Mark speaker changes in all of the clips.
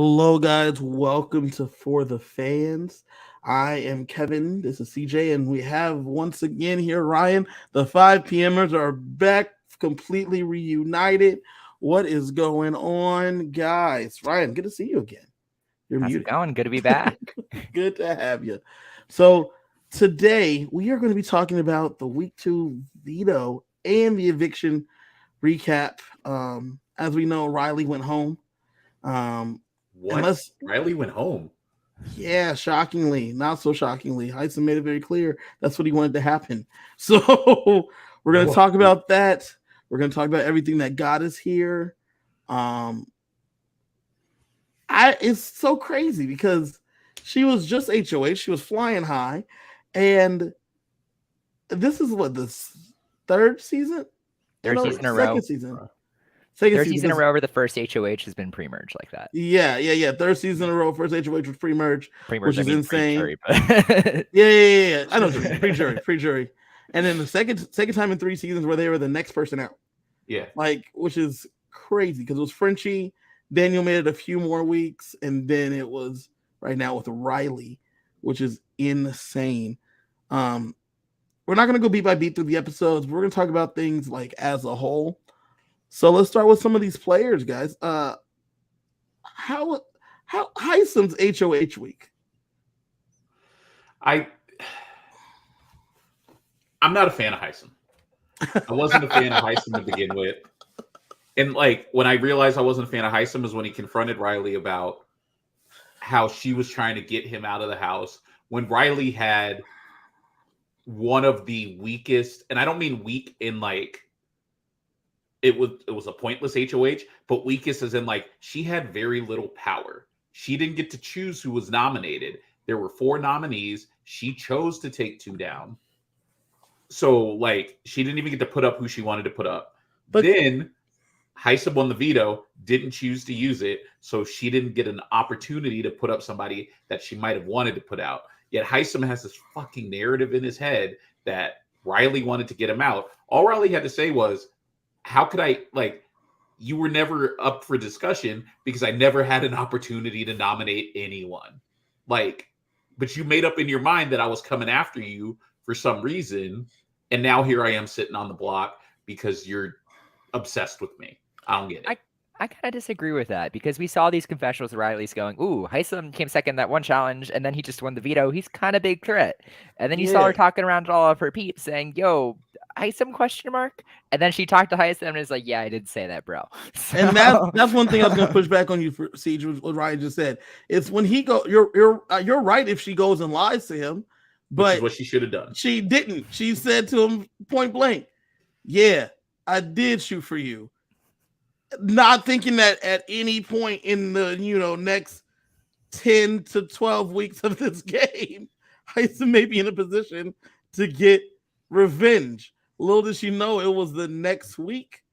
Speaker 1: Hello, guys. Welcome to For the Fans. I am Kevin. This is CJ, and we have once again here Ryan. The 5 PMers are back, completely reunited. What is going on, guys? Ryan, good to see you again. You're
Speaker 2: How's it
Speaker 1: muted.
Speaker 2: going? Good to be back.
Speaker 1: Good to have you. So, today we are going to be talking about the week 2 veto and the eviction recap. As we know, Riley went home. Um,
Speaker 3: What?
Speaker 1: unless
Speaker 3: Riley went home.
Speaker 1: Yeah, shockingly, not so shockingly. Heisen made it very clear that's what he wanted to happen. So we're going to talk about that. We're going to talk about everything that got us here. It's so crazy because she was just HOH. She was flying high, and this is what this third season.
Speaker 2: Third season in a
Speaker 1: second
Speaker 2: row.
Speaker 1: Season.
Speaker 2: Third season in a row where the first HOH has been pre-merge like that.
Speaker 1: Yeah. Third season in a row, first HOH was pre-merge, which is insane.
Speaker 2: Pre-jury, but...
Speaker 1: yeah. I know, pre-jury. And then the second time in 3 seasons where they were the next person out.
Speaker 3: Yeah.
Speaker 1: Which is crazy because it was Frenchie. Daniel made it a few more weeks, and then it was right now with Riley, which is insane. We're not going to go beat by beat through the episodes. We're going to talk about things like as a whole. So let's start with some of these players, guys. How Hisam's HOH week?
Speaker 3: I'm not a fan of Hisam. I wasn't a fan of Hisam to begin with. And when I realized I wasn't a fan of Hisam is when he confronted Riley about how she was trying to get him out of the house when Riley had one of the weakest, and I don't mean weak in it was a pointless HOH, but weakest as in she had very little power. She didn't get to choose who was nominated. There were 4 nominees. She chose to take 2 down. So she didn't even get to put up who she wanted to put up. But then Hisam won the veto, didn't choose to use it, so she didn't get an opportunity to put up somebody that she might have wanted to put out. Yet Hisam has this fucking narrative in his head that Riley wanted to get him out. All Riley had to say was, how could I, you were never up for discussion because I never had an opportunity to nominate anyone. But you made up in your mind that I was coming after you for some reason, and now here I am sitting on the block because you're obsessed with me. I don't get it.
Speaker 2: I kind of disagree with that because we saw these confessionals of Riley's going, ooh, Hisam came second that one challenge, and then he just won the veto. He's kind of big threat. And then you saw her talking around to all of her peeps saying, yo, Hisam ? And then she talked to Hisam and is like, yeah, I did say that, bro.
Speaker 1: So... And that's one thing I was going to push back on you for, Siege, what Ryan just said. It's when he go, you're right if she goes and lies to him, but
Speaker 3: which is what she should have done.
Speaker 1: She didn't. She said to him point blank, yeah, I did shoot for you. Not thinking that at any point in the next 10 to 12 weeks of this game, Hisam may be in a position to get revenge. Little did she know it was the next week.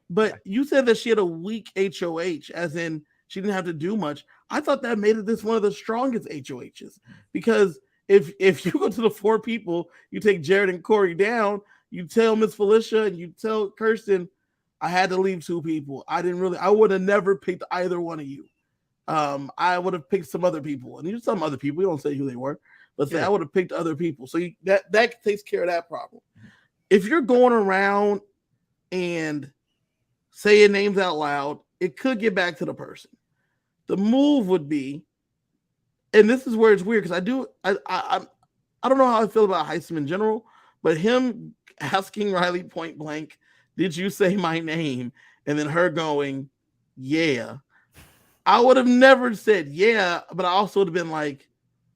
Speaker 1: But you said that she had a weak HOH, as in she didn't have to do much. I thought that made it this one of the strongest HOHs because if you go to the 4 people, you take Jared and Corey down, you tell Miss Felicia and you tell Kirsten, I had to leave 2 people. I would have never picked either one of you. I would have picked some other people. And some other people, you don't say who they were, but say I would have picked other people. So that takes care of that problem. If you're going around and saying names out loud, it could get back to the person. The move would be, and this is where it's weird because I don't know how I feel about Hisam in general, but him asking Riley point blank, did you say my name? And then her going, yeah. I would have never said yeah, but I also would have been like,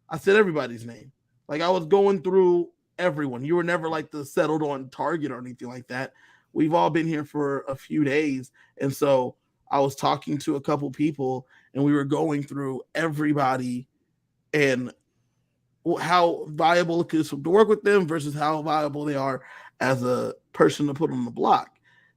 Speaker 1: I said everybody's name. I was going through everyone. You were never the settled on target or anything like that. We've all been here for a few days. And so I was talking to a couple people and we were going through everybody and how viable it is to work with them versus how viable they are as a person to put on the block.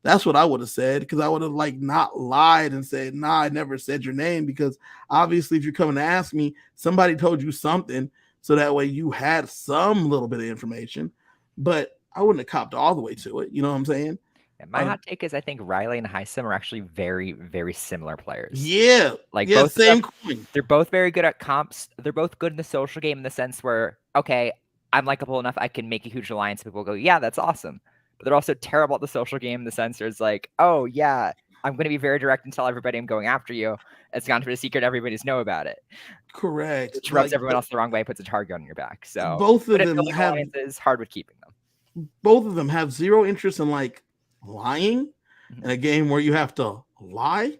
Speaker 1: That's what I would have said because I would have not lied and said, nah, I never said your name because obviously if you're coming to ask me, somebody told you something so that way you had some little bit of information, but I wouldn't have copped all the way to it. You know what I'm saying?
Speaker 2: And my hot take is I think Riley and Hisam are actually very, very similar players.
Speaker 1: Yeah.
Speaker 2: Like
Speaker 1: yeah,
Speaker 2: both
Speaker 1: same coin.
Speaker 2: they're both very good at comps. They're both good in the social game in the sense where, okay, I'm likable enough, I can make a huge alliance. People go, yeah, that's awesome. But they're also terrible at the social game in the sense where it's like, oh yeah, I'm going to be very direct and tell everybody I'm going after you. It's gone to be a secret. Everybody's know about it.
Speaker 1: Correct.
Speaker 2: Which rubs everyone else the wrong way, puts a target on your back. So
Speaker 1: both of them have
Speaker 2: alliances, hard with keeping them.
Speaker 1: Both of them have zero interest in like lying in a game where you have to lie.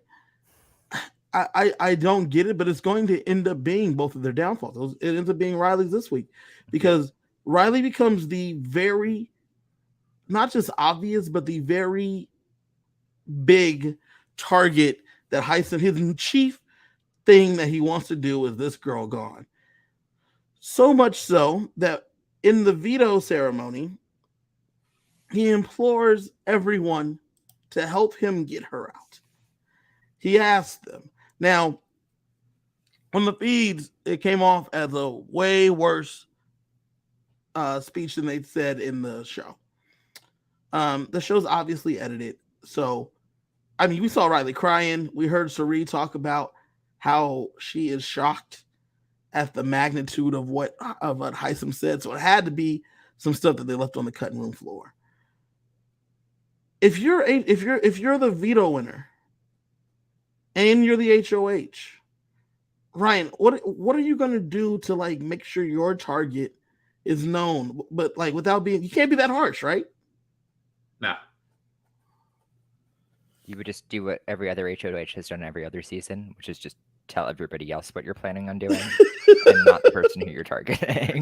Speaker 1: I don't get it, but it's going to end up being both of their downfalls. It ends up being Riley's this week because Riley becomes the very, not just obvious, but the very big target that Hisam, his chief thing that he wants to do is this girl gone. So much so that in the veto ceremony, he implores everyone to help him get her out. He asked them. Now, on the feeds, it came off as a way worse speech than they said in the show. The show's obviously edited. So, I mean, we saw Riley crying. We heard Sari talk about how she is shocked at the magnitude of what Hisam said. So it had to be some stuff that they left on the cutting room floor. If you're the veto winner and you're the HOH, Ryan, what are you gonna do to like make sure your target is known, but like without being, you can't be that harsh, right?
Speaker 3: No.
Speaker 2: You would just do what every other HOH has done every other season, which is just tell everybody else what you're planning on doing and not the person who you're targeting.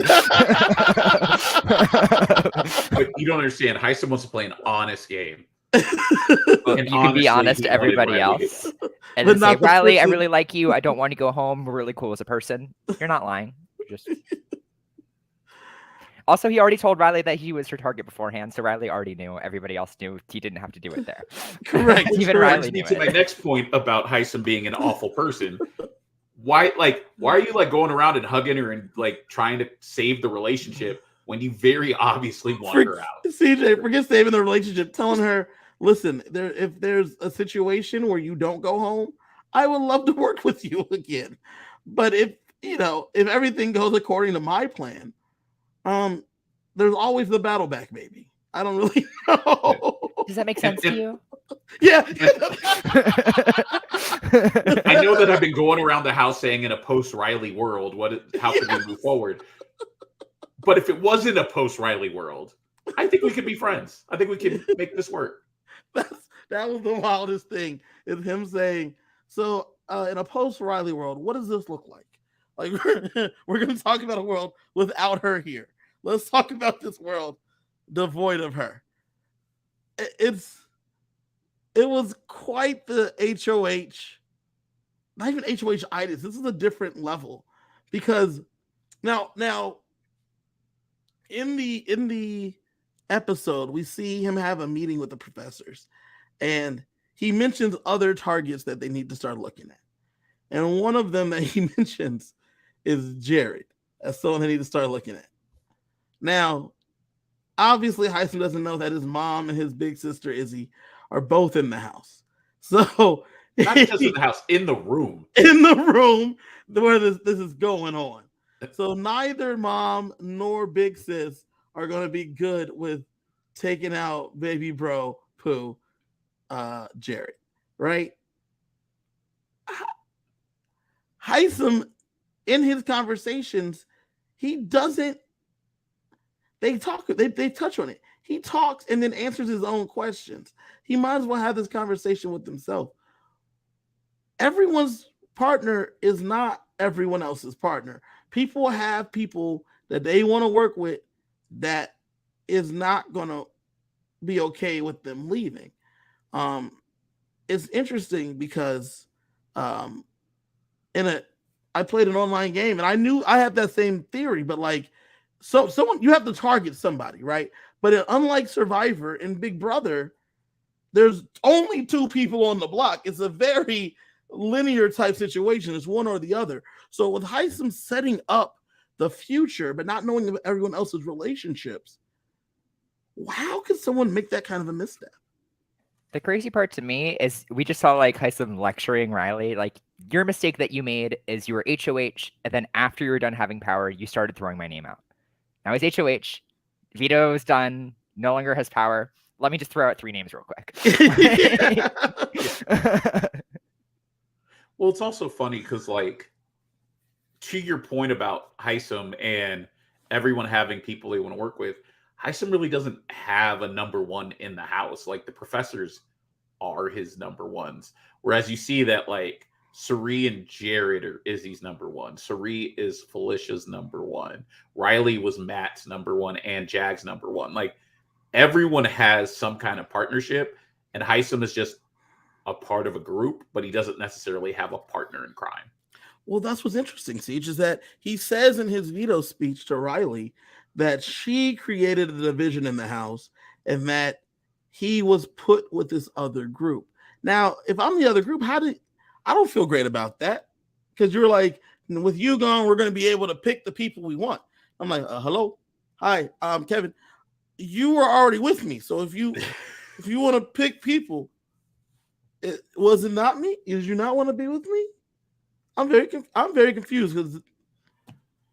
Speaker 3: But you don't understand. Hisam wants to play an honest game.
Speaker 2: And you can be honest to everybody else. And then say, Riley, I really like you. I don't want to go home. We're really cool as a person. You're not lying. Just also, he already told Riley that he was her target beforehand, so Riley already knew. Everybody else knew. He didn't have to do it there.
Speaker 1: Correct.
Speaker 2: Even Riley knew
Speaker 3: to
Speaker 2: it.
Speaker 3: my next point about Hisam being an awful person. Why are you like going around and hugging her and like trying to save the relationship when you very obviously want her out?
Speaker 1: CJ, forget saving the relationship. Telling her, listen, if there's a situation where you don't go home, I would love to work with you again. But if everything goes according to my plan, there's always the battle back, baby. I don't really know.
Speaker 2: Does that make sense to you?
Speaker 1: Yeah.
Speaker 3: I know that I've been going around the house saying in a post-Riley world, how can we move forward? But if it wasn't a post-Riley world, I think we could be friends. I think we can make this work.
Speaker 1: That was the wildest thing, is him saying, so in a post-Riley world, what does this look like? Like we're going to talk about a world without her here. Let's talk about this world devoid of her. It was quite the HOH, not even HOH-itis. This is a different level because now in the episode, we see him have a meeting with the professors and he mentions other targets that they need to start looking at. And one of them that he mentions is Jared as someone they need to start looking at. Now, obviously, Hisam doesn't know that his mom and his big sister Izzy are both in the house. So
Speaker 3: not just in the house, in the room.
Speaker 1: In the room where this is going on. So neither mom nor big sis are going to be good with taking out baby bro Pooh, Jared, right? Hisam, in his conversations, he doesn't. They touch on it. He talks and then answers his own questions. He might as well have this conversation with himself. Everyone's partner is not everyone else's partner. People have people that they want to work with that is not going to be okay with them leaving. It's interesting because I played an online game and I knew I had that same theory, but like, so someone, you have to target somebody, right? But unlike Survivor and Big Brother, there's only two people on the block. It's a very linear type situation. It's one or the other. So with Hisam setting up the future, but not knowing everyone else's relationships, how could someone make that kind of a misstep?
Speaker 2: The crazy part to me is we just saw like Hisam lecturing Riley. Like, your mistake that you made is you were HOH, and then after you were done having power, you started throwing my name out. Now he's HOH. Veto's done. No longer has power. Let me just throw out 3 names real quick.
Speaker 3: Well, it's also funny because, like, to your point about Hisam and everyone having people they want to work with, Hisam really doesn't have a number one in the house. Like, the professors are his number ones. Whereas you see that, like, Sari and Jared are Izzy's number one. Sari is Felicia's number one. Riley was Matt's number one and Jag's number one. Like, everyone has some kind of partnership, and Hisam is just a part of a group, but he doesn't necessarily have a partner in crime.
Speaker 1: Well, that's what's interesting, Siege, is that he says in his veto speech to Riley that she created a division in the house and that he was put with this other group. Now, if I'm the other group, I don't feel great about that, because you're like, with you gone, we're going to be able to pick the people we want. I'm like, hello, hi, Kevin. You were already with me, so if you want to pick people, was it not me? Did you not want to be with me? I'm very confused, because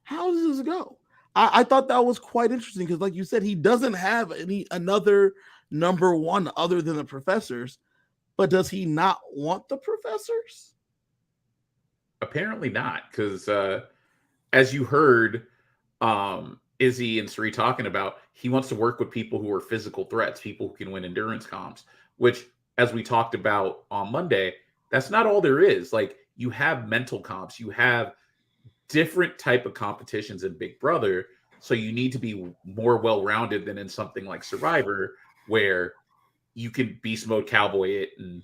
Speaker 1: how does this go? I thought that was quite interesting, because, like you said, he doesn't have another number one other than the professors. But does he not want the professors?
Speaker 3: Apparently not, because as you heard Izzy and Sari talking about, he wants to work with people who are physical threats, people who can win endurance comps, which, as we talked about on Monday, that's not all there is. Like, you have mental comps, you have different type of competitions in Big Brother, so you need to be more well-rounded than in something like Survivor, where you can beast mode cowboy it and,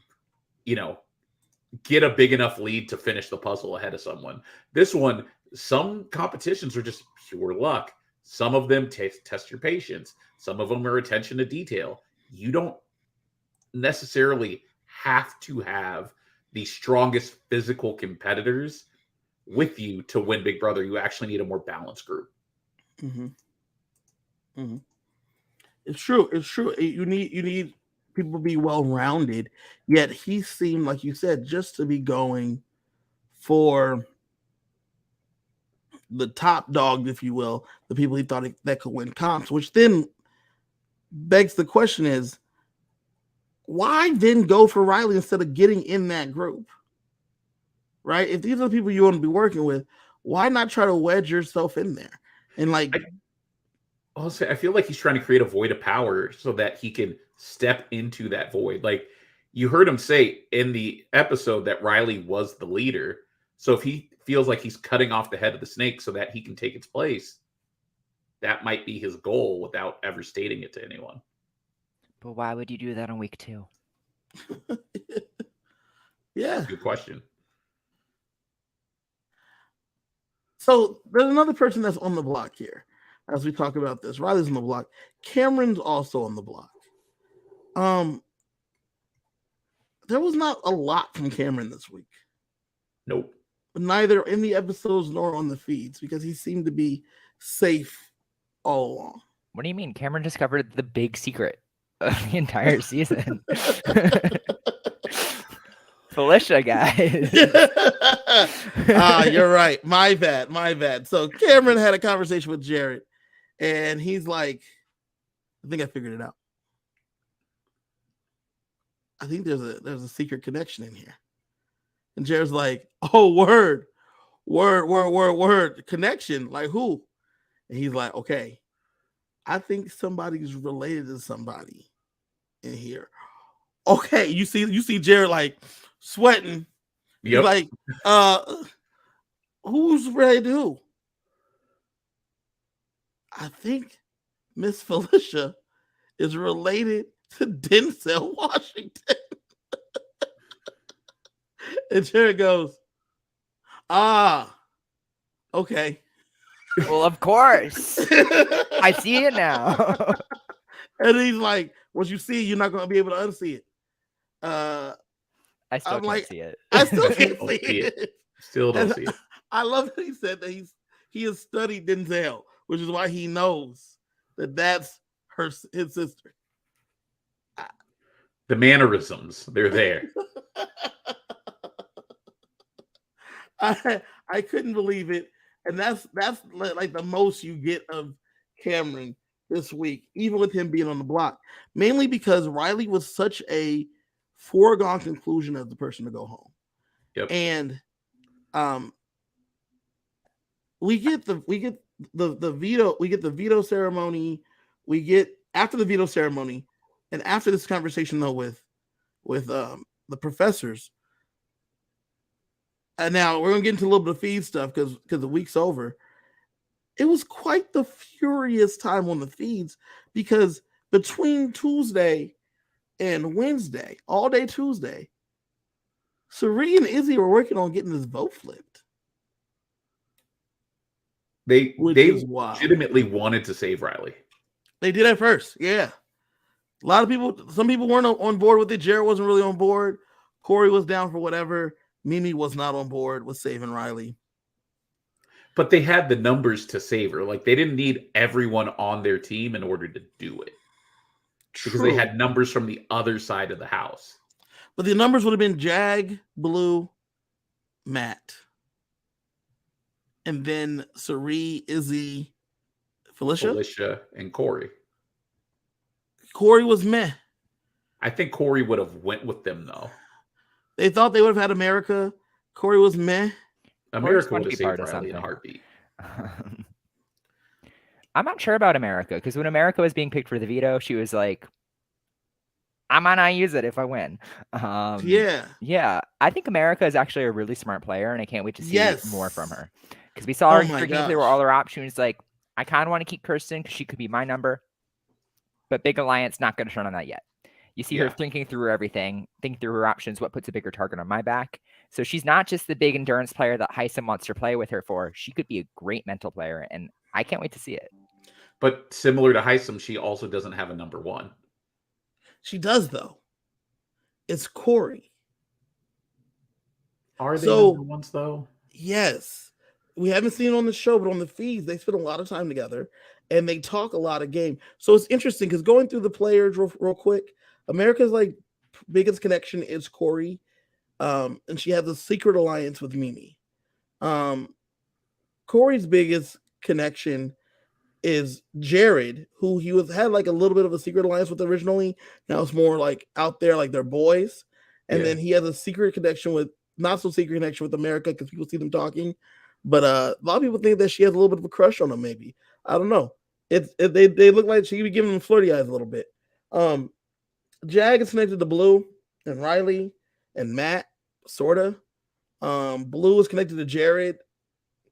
Speaker 3: get a big enough lead to finish the puzzle ahead of someone. This one, some competitions are just pure luck. Some of them test your patience. Some of them are attention to detail. You don't necessarily have to have the strongest physical competitors with you to win Big Brother. You actually need a more balanced group.
Speaker 1: Mm-hmm. Mm-hmm. It's true. You need people to be well-rounded, yet he seemed, like you said, just to be going for the top dog, if you will, the people he thought that could win comps, which then begs the question is, why then go for Riley instead of getting in that group? Right? If these are the people you want to be working with, why not try to wedge yourself in there? And
Speaker 3: I feel like he's trying to create a void of power so that he can step into that void. Like, you heard him say in the episode that Riley was the leader. So if he feels like he's cutting off the head of the snake so that he can take its place, that might be his goal without ever stating it to anyone.
Speaker 2: But why would you do that on week 2?
Speaker 1: Yeah.
Speaker 3: Good question.
Speaker 1: So there's another person that's on the block here as we talk about this. Riley's on the block. Cameron's also on the block. There was not a lot from Cameron this week.
Speaker 3: Nope.
Speaker 1: Neither in the episodes nor on the feeds, because he seemed to be safe all along.
Speaker 2: What do you mean? Cameron discovered the big secret of the entire season. Felicia, guys.
Speaker 1: You're right. My bad. So Cameron had a conversation with Jared, and he's like, I think I figured it out. I think there's a secret connection in here. And Jared's like, oh, word. Connection. Like who? And he's like, okay, I think somebody's related to somebody in here. Okay, you see Jared like sweating.
Speaker 3: Yep.
Speaker 1: He's like, who's related to who? I think Miss Felicia is related to Denzel Washington. And Jared goes, okay.
Speaker 2: Well, of course. I see it now.
Speaker 1: And he's like, once you see it, you're not going to be able to unsee it.
Speaker 2: I still can't see it.
Speaker 1: I still can't see it.
Speaker 3: Still don't see it.
Speaker 1: I love that he said that he has studied Denzel, which is why he knows that that's his sister.
Speaker 3: The mannerisms, they're there.
Speaker 1: I couldn't believe it, and that's like the most you get of Cameron this week, even with him being on the block, mainly because Riley was such a foregone conclusion as the person to go home.
Speaker 3: Yep.
Speaker 1: And we get the veto ceremony. We get after the veto ceremony, and after this conversation though with the professors. And now we're gonna get into a little bit of feed stuff because the week's over. It was quite the furious time on the feeds because between Tuesday and Wednesday, all day Tuesday, Sari and Izzy were working on getting this vote flipped.
Speaker 3: They legitimately wanted to save Riley.
Speaker 1: They did at first, yeah. A lot of people, some people weren't on board with it. Jared wasn't really on board. Corey was down for whatever. Mimi was not on board with saving Riley.
Speaker 3: But they had the numbers to save her. Like, they didn't need everyone on their team in order to do it. Because they had numbers from the other side of the house.
Speaker 1: But the numbers would have been Jag, Blue, Matt. And then Sari, Izzy, Felicia,
Speaker 3: and Corey.
Speaker 1: Corey was meh.
Speaker 3: I think Corey would have went with them, though.
Speaker 1: They thought they would have had America. Corey was meh.
Speaker 3: America would have saved Riley in a heartbeat.
Speaker 2: I'm not sure about America, because when America was being picked for the veto, she was like, I might not use it if I win. Yeah. I think America is actually a really smart player, and I can't wait to see more from her. Because we saw her freaking through all her options. Like, I kind of want to keep Kirsten because she could be my number. But Big Alliance, not going to turn on that yet. You see her thinking through everything, thinking through her options, what puts a bigger target on my back. So she's not just the big endurance player that Hisam wants to play with her for. She could be a great mental player, and I can't wait to see it.
Speaker 3: But similar to Hisam, she also doesn't have a number one.
Speaker 1: She does, though. It's Corey.
Speaker 3: Are they number ones, though?
Speaker 1: Yes. We haven't seen it on the show, but on the feeds, they spend a lot of time together, and they talk a lot of game. So it's interesting, because going through the players real quick, America's like biggest connection is Corey, and she has a secret alliance with Mimi. Corey's biggest connection is Jared, who he had like a little bit of a secret alliance with originally. Now it's more like out there, like they're boys. And then he has a secret connection with, not so secret connection with America, because people see them talking. But a lot of people think that she has a little bit of a crush on him, maybe. I don't know. They look like she could be giving them flirty eyes a little bit. Jag is connected to Blue and Riley and Matt, sorta. Blue is connected to Jared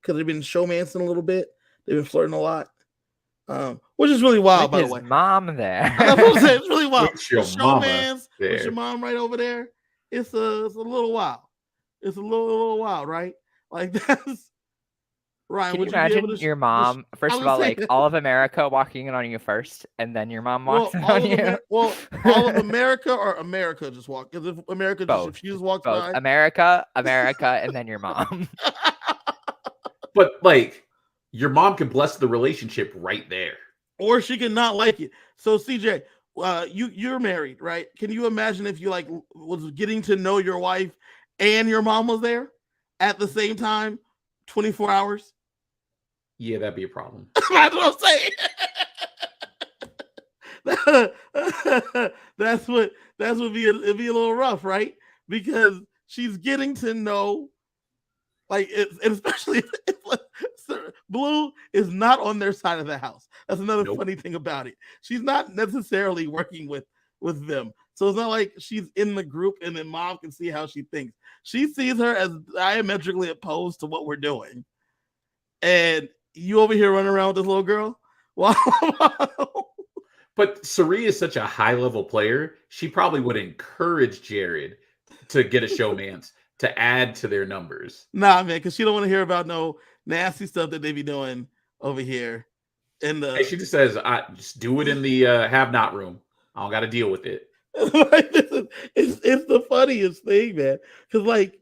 Speaker 1: because they've been showmancing a little bit. They've been flirting a lot, which is really wild. By the way,
Speaker 2: mom there.
Speaker 1: That's what I'm saying. It's really wild.
Speaker 3: With your showmance
Speaker 1: with your mom right over there. It's a little wild. It's a little wild, right? Like that's. Ryan,
Speaker 2: can you imagine your mom, first of all, like all of America walking in on you first, and then your mom walks in on you?
Speaker 1: All of America or America just walk? Because if America if she just walks by.
Speaker 2: America, and then your mom.
Speaker 3: But like, your mom can bless the relationship right there.
Speaker 1: Or she can not like it. So CJ, you're married, right? Can you imagine if you like was getting to know your wife and your mom was there at the same time, 24 hours?
Speaker 3: Yeah, that'd be a problem.
Speaker 1: That's what I'm saying. That's what it'd be a little rough, right? Because she's getting to know, like, and especially if Blue is not on their side of the house. That's another funny thing about it. She's not necessarily working with them. So it's not like she's in the group and then mom can see how she thinks. She sees her as diametrically opposed to what we're doing. And you over here running around with this little girl? Wow.
Speaker 3: But Sari is such a high-level player, she probably would encourage Jared to get a showmance to add to their numbers.
Speaker 1: Nah, man, because she don't want to hear about no nasty stuff that they be doing over here. And
Speaker 3: she just says, "I just do it in the have-not room. I don't got to deal with it."
Speaker 1: It's the funniest thing, man. Because like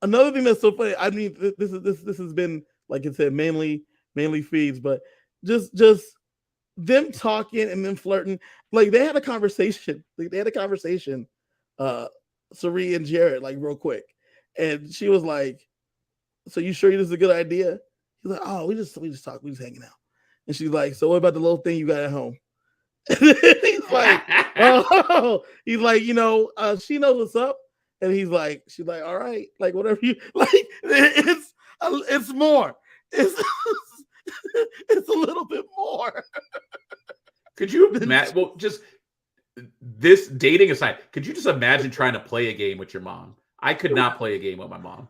Speaker 1: another thing that's so funny. I mean, this has been, like I said, mainly feeds, but just them talking and then flirting, like they had a conversation. Sari and Jared, like real quick, and she was like, "So you sure this is a good idea?" He's like, "Oh, we just talk, we just hanging out." And she's like, "So what about the little thing you got at home?" And he's like, "Oh," he's like, she knows what's up." And she's like, "All right, like whatever you like." It's more. It's it's a little bit more.
Speaker 3: Could you imagine? Well, just this dating aside, could you just imagine trying to play a game with your mom? I could not play a game with my mom.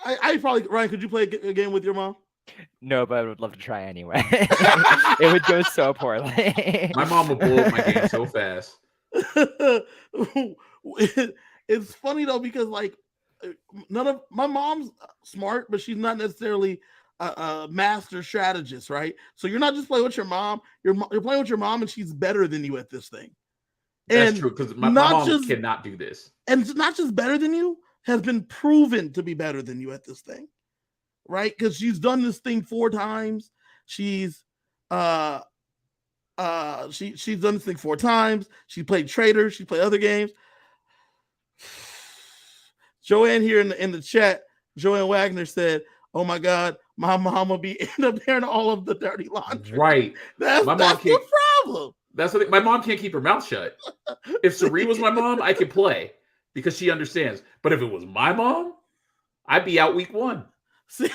Speaker 1: I probably, Ryan, could you play a game with your mom?
Speaker 2: No, but I would love to try anyway. It would go so poorly.
Speaker 3: My mom would blow up my game so fast.
Speaker 1: It's funny though, because like none of my mom's smart, but she's not necessarily a master strategist, right? So you're not just playing with your mom, you're playing with your mom, and she's better than you at this thing.
Speaker 3: That's true, because my mom cannot do this.
Speaker 1: And it's not just better than you, has been proven to be better than you at this thing, right? Because she's done this thing 4 times. She's done this thing 4 times. She played Trader. She played other games. Joanne here in the chat, Joanne Wagner said, "Oh my God, my mom will end up airing all of the dirty laundry."
Speaker 3: Right.
Speaker 1: That's the problem.
Speaker 3: That's what my mom can't keep her mouth shut. If Sari was my mom, I could play because she understands. But if it was my mom, I'd be out week 1.
Speaker 1: See,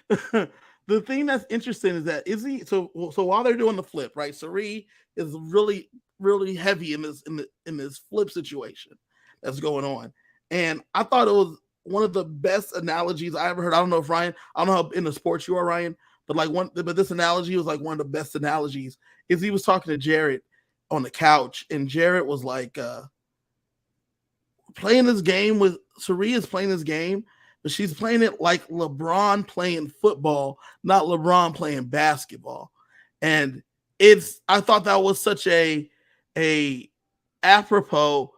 Speaker 1: the thing that's interesting is that so while they're doing the flip, right? Sari is really, really heavy in this flip situation that's going on. And I thought it was one of the best analogies I ever heard. I don't know if Ryan, I don't know how in the sports you are, Ryan, but this analogy was like one of the best analogies. Is he was talking to Jared on the couch, and Jared was like playing this game with Sari is playing this game, but she's playing it like LeBron playing football, not LeBron playing basketball. And I thought that was such a apropos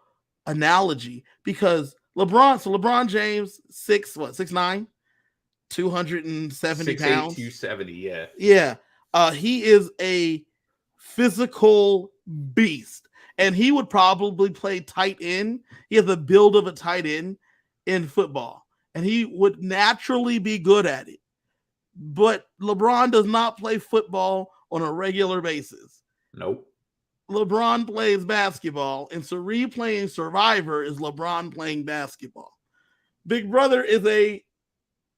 Speaker 1: analogy, because LeBron James, 6'9", 270 pounds.
Speaker 3: 270, yeah.
Speaker 1: Yeah. He is a physical beast, and he would probably play tight end. He has the build of a tight end in football, and he would naturally be good at it. But LeBron does not play football on a regular basis.
Speaker 3: Nope.
Speaker 1: LeBron plays basketball, and Sari playing Survivor is LeBron playing basketball. Big Brother is a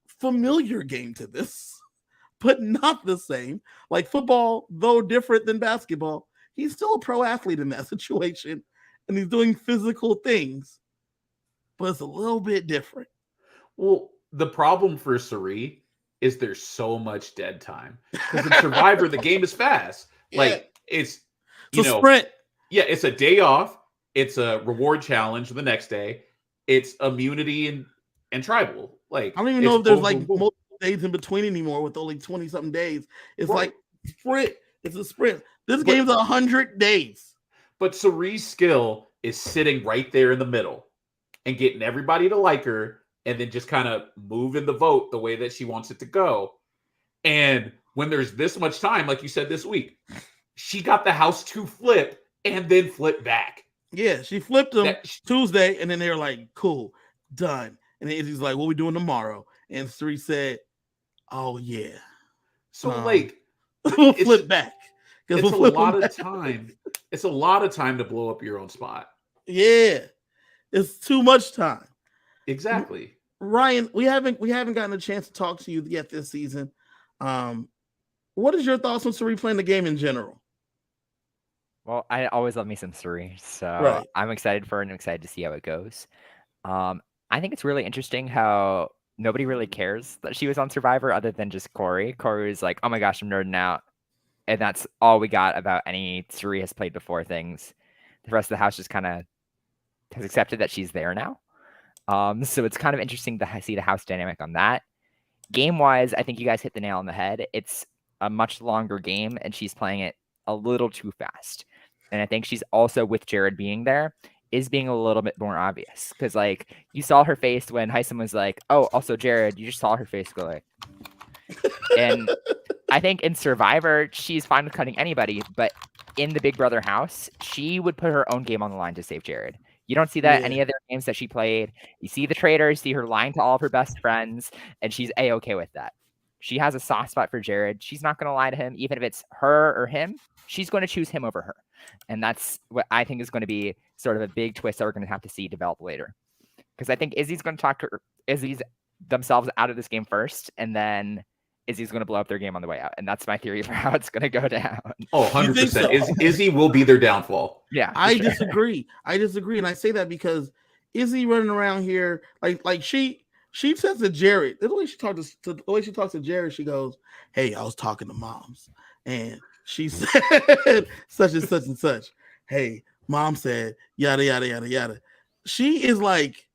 Speaker 1: familiar game to this, but not the same. Like football, though different than basketball, he's still a pro athlete in that situation, and he's doing physical things, but it's a little bit different.
Speaker 3: Well, the problem for Sari is there's so much dead time, because in Survivor the game is fast. Yeah. Like it's a
Speaker 1: sprint.
Speaker 3: Yeah, it's a day off. It's a reward challenge the next day. It's immunity and tribal. Like
Speaker 1: I don't even know if there's multiple days in between anymore with only 20 something days. It's like sprint. It's a sprint. This game's 100 days.
Speaker 3: But Sari's skill is sitting right there in the middle and getting everybody to like her, and then just kind of moving the vote the way that she wants it to go. And when there's this much time, like you said this week, she got the house to flip and then flip back.
Speaker 1: Yeah, she flipped them Tuesday, and then they were like, "Cool, done." And then he's like, "What are we doing tomorrow?" And Sari said, "Oh yeah."
Speaker 3: So
Speaker 1: we'll flip back.
Speaker 3: It's a lot of time. It's a lot of time to blow up your own spot.
Speaker 1: Yeah, it's too much time.
Speaker 3: Exactly.
Speaker 1: Ryan, we haven't gotten a chance to talk to you yet this season. What is your thoughts on Sari playing the game in general?
Speaker 2: Well, I always love me some Sari, so I'm excited for it and excited to see how it goes. I think it's really interesting how nobody really cares that she was on Survivor other than just Corey. Corey was like, "Oh my gosh, I'm nerding out," and that's all we got about any Sari has played before things. The rest of the house just kind of has accepted that she's there now. So it's kind of interesting to see the house dynamic on that. Game-wise, I think you guys hit the nail on the head. It's a much longer game, and she's playing it a little too fast. And I think she's also, with Jared being there, is being a little bit more obvious. Because, like, you saw her face when Hisam was like, "Oh, also Jared," you just saw her face go like... And I think in Survivor, she's fine with cutting anybody, but in the Big Brother house, she would put her own game on the line to save Jared. You don't see that any other games that she played. You see the traitor, see her lying to all of her best friends, and she's A-okay with that. She has a soft spot for Jared. She's not going to lie to him, even if it's her or him. She's going to choose him over her. And that's what I think is going to be sort of a big twist that we're going to have to see develop later. Because I think Izzy's going to talk to Izzy's themselves out of this game first, and then Izzy's going to blow up their game on the way out. And that's my theory for how it's going to go down.
Speaker 3: Oh, 100%. So? Izzy will be their downfall.
Speaker 2: Yeah.
Speaker 1: I disagree. And I say that because Izzy running around here, like she says to Jared, the way she talks to Jared, she goes, "Hey, I was talking to moms, and she said such and such and such. Hey, mom said yada yada yada yada." She is like,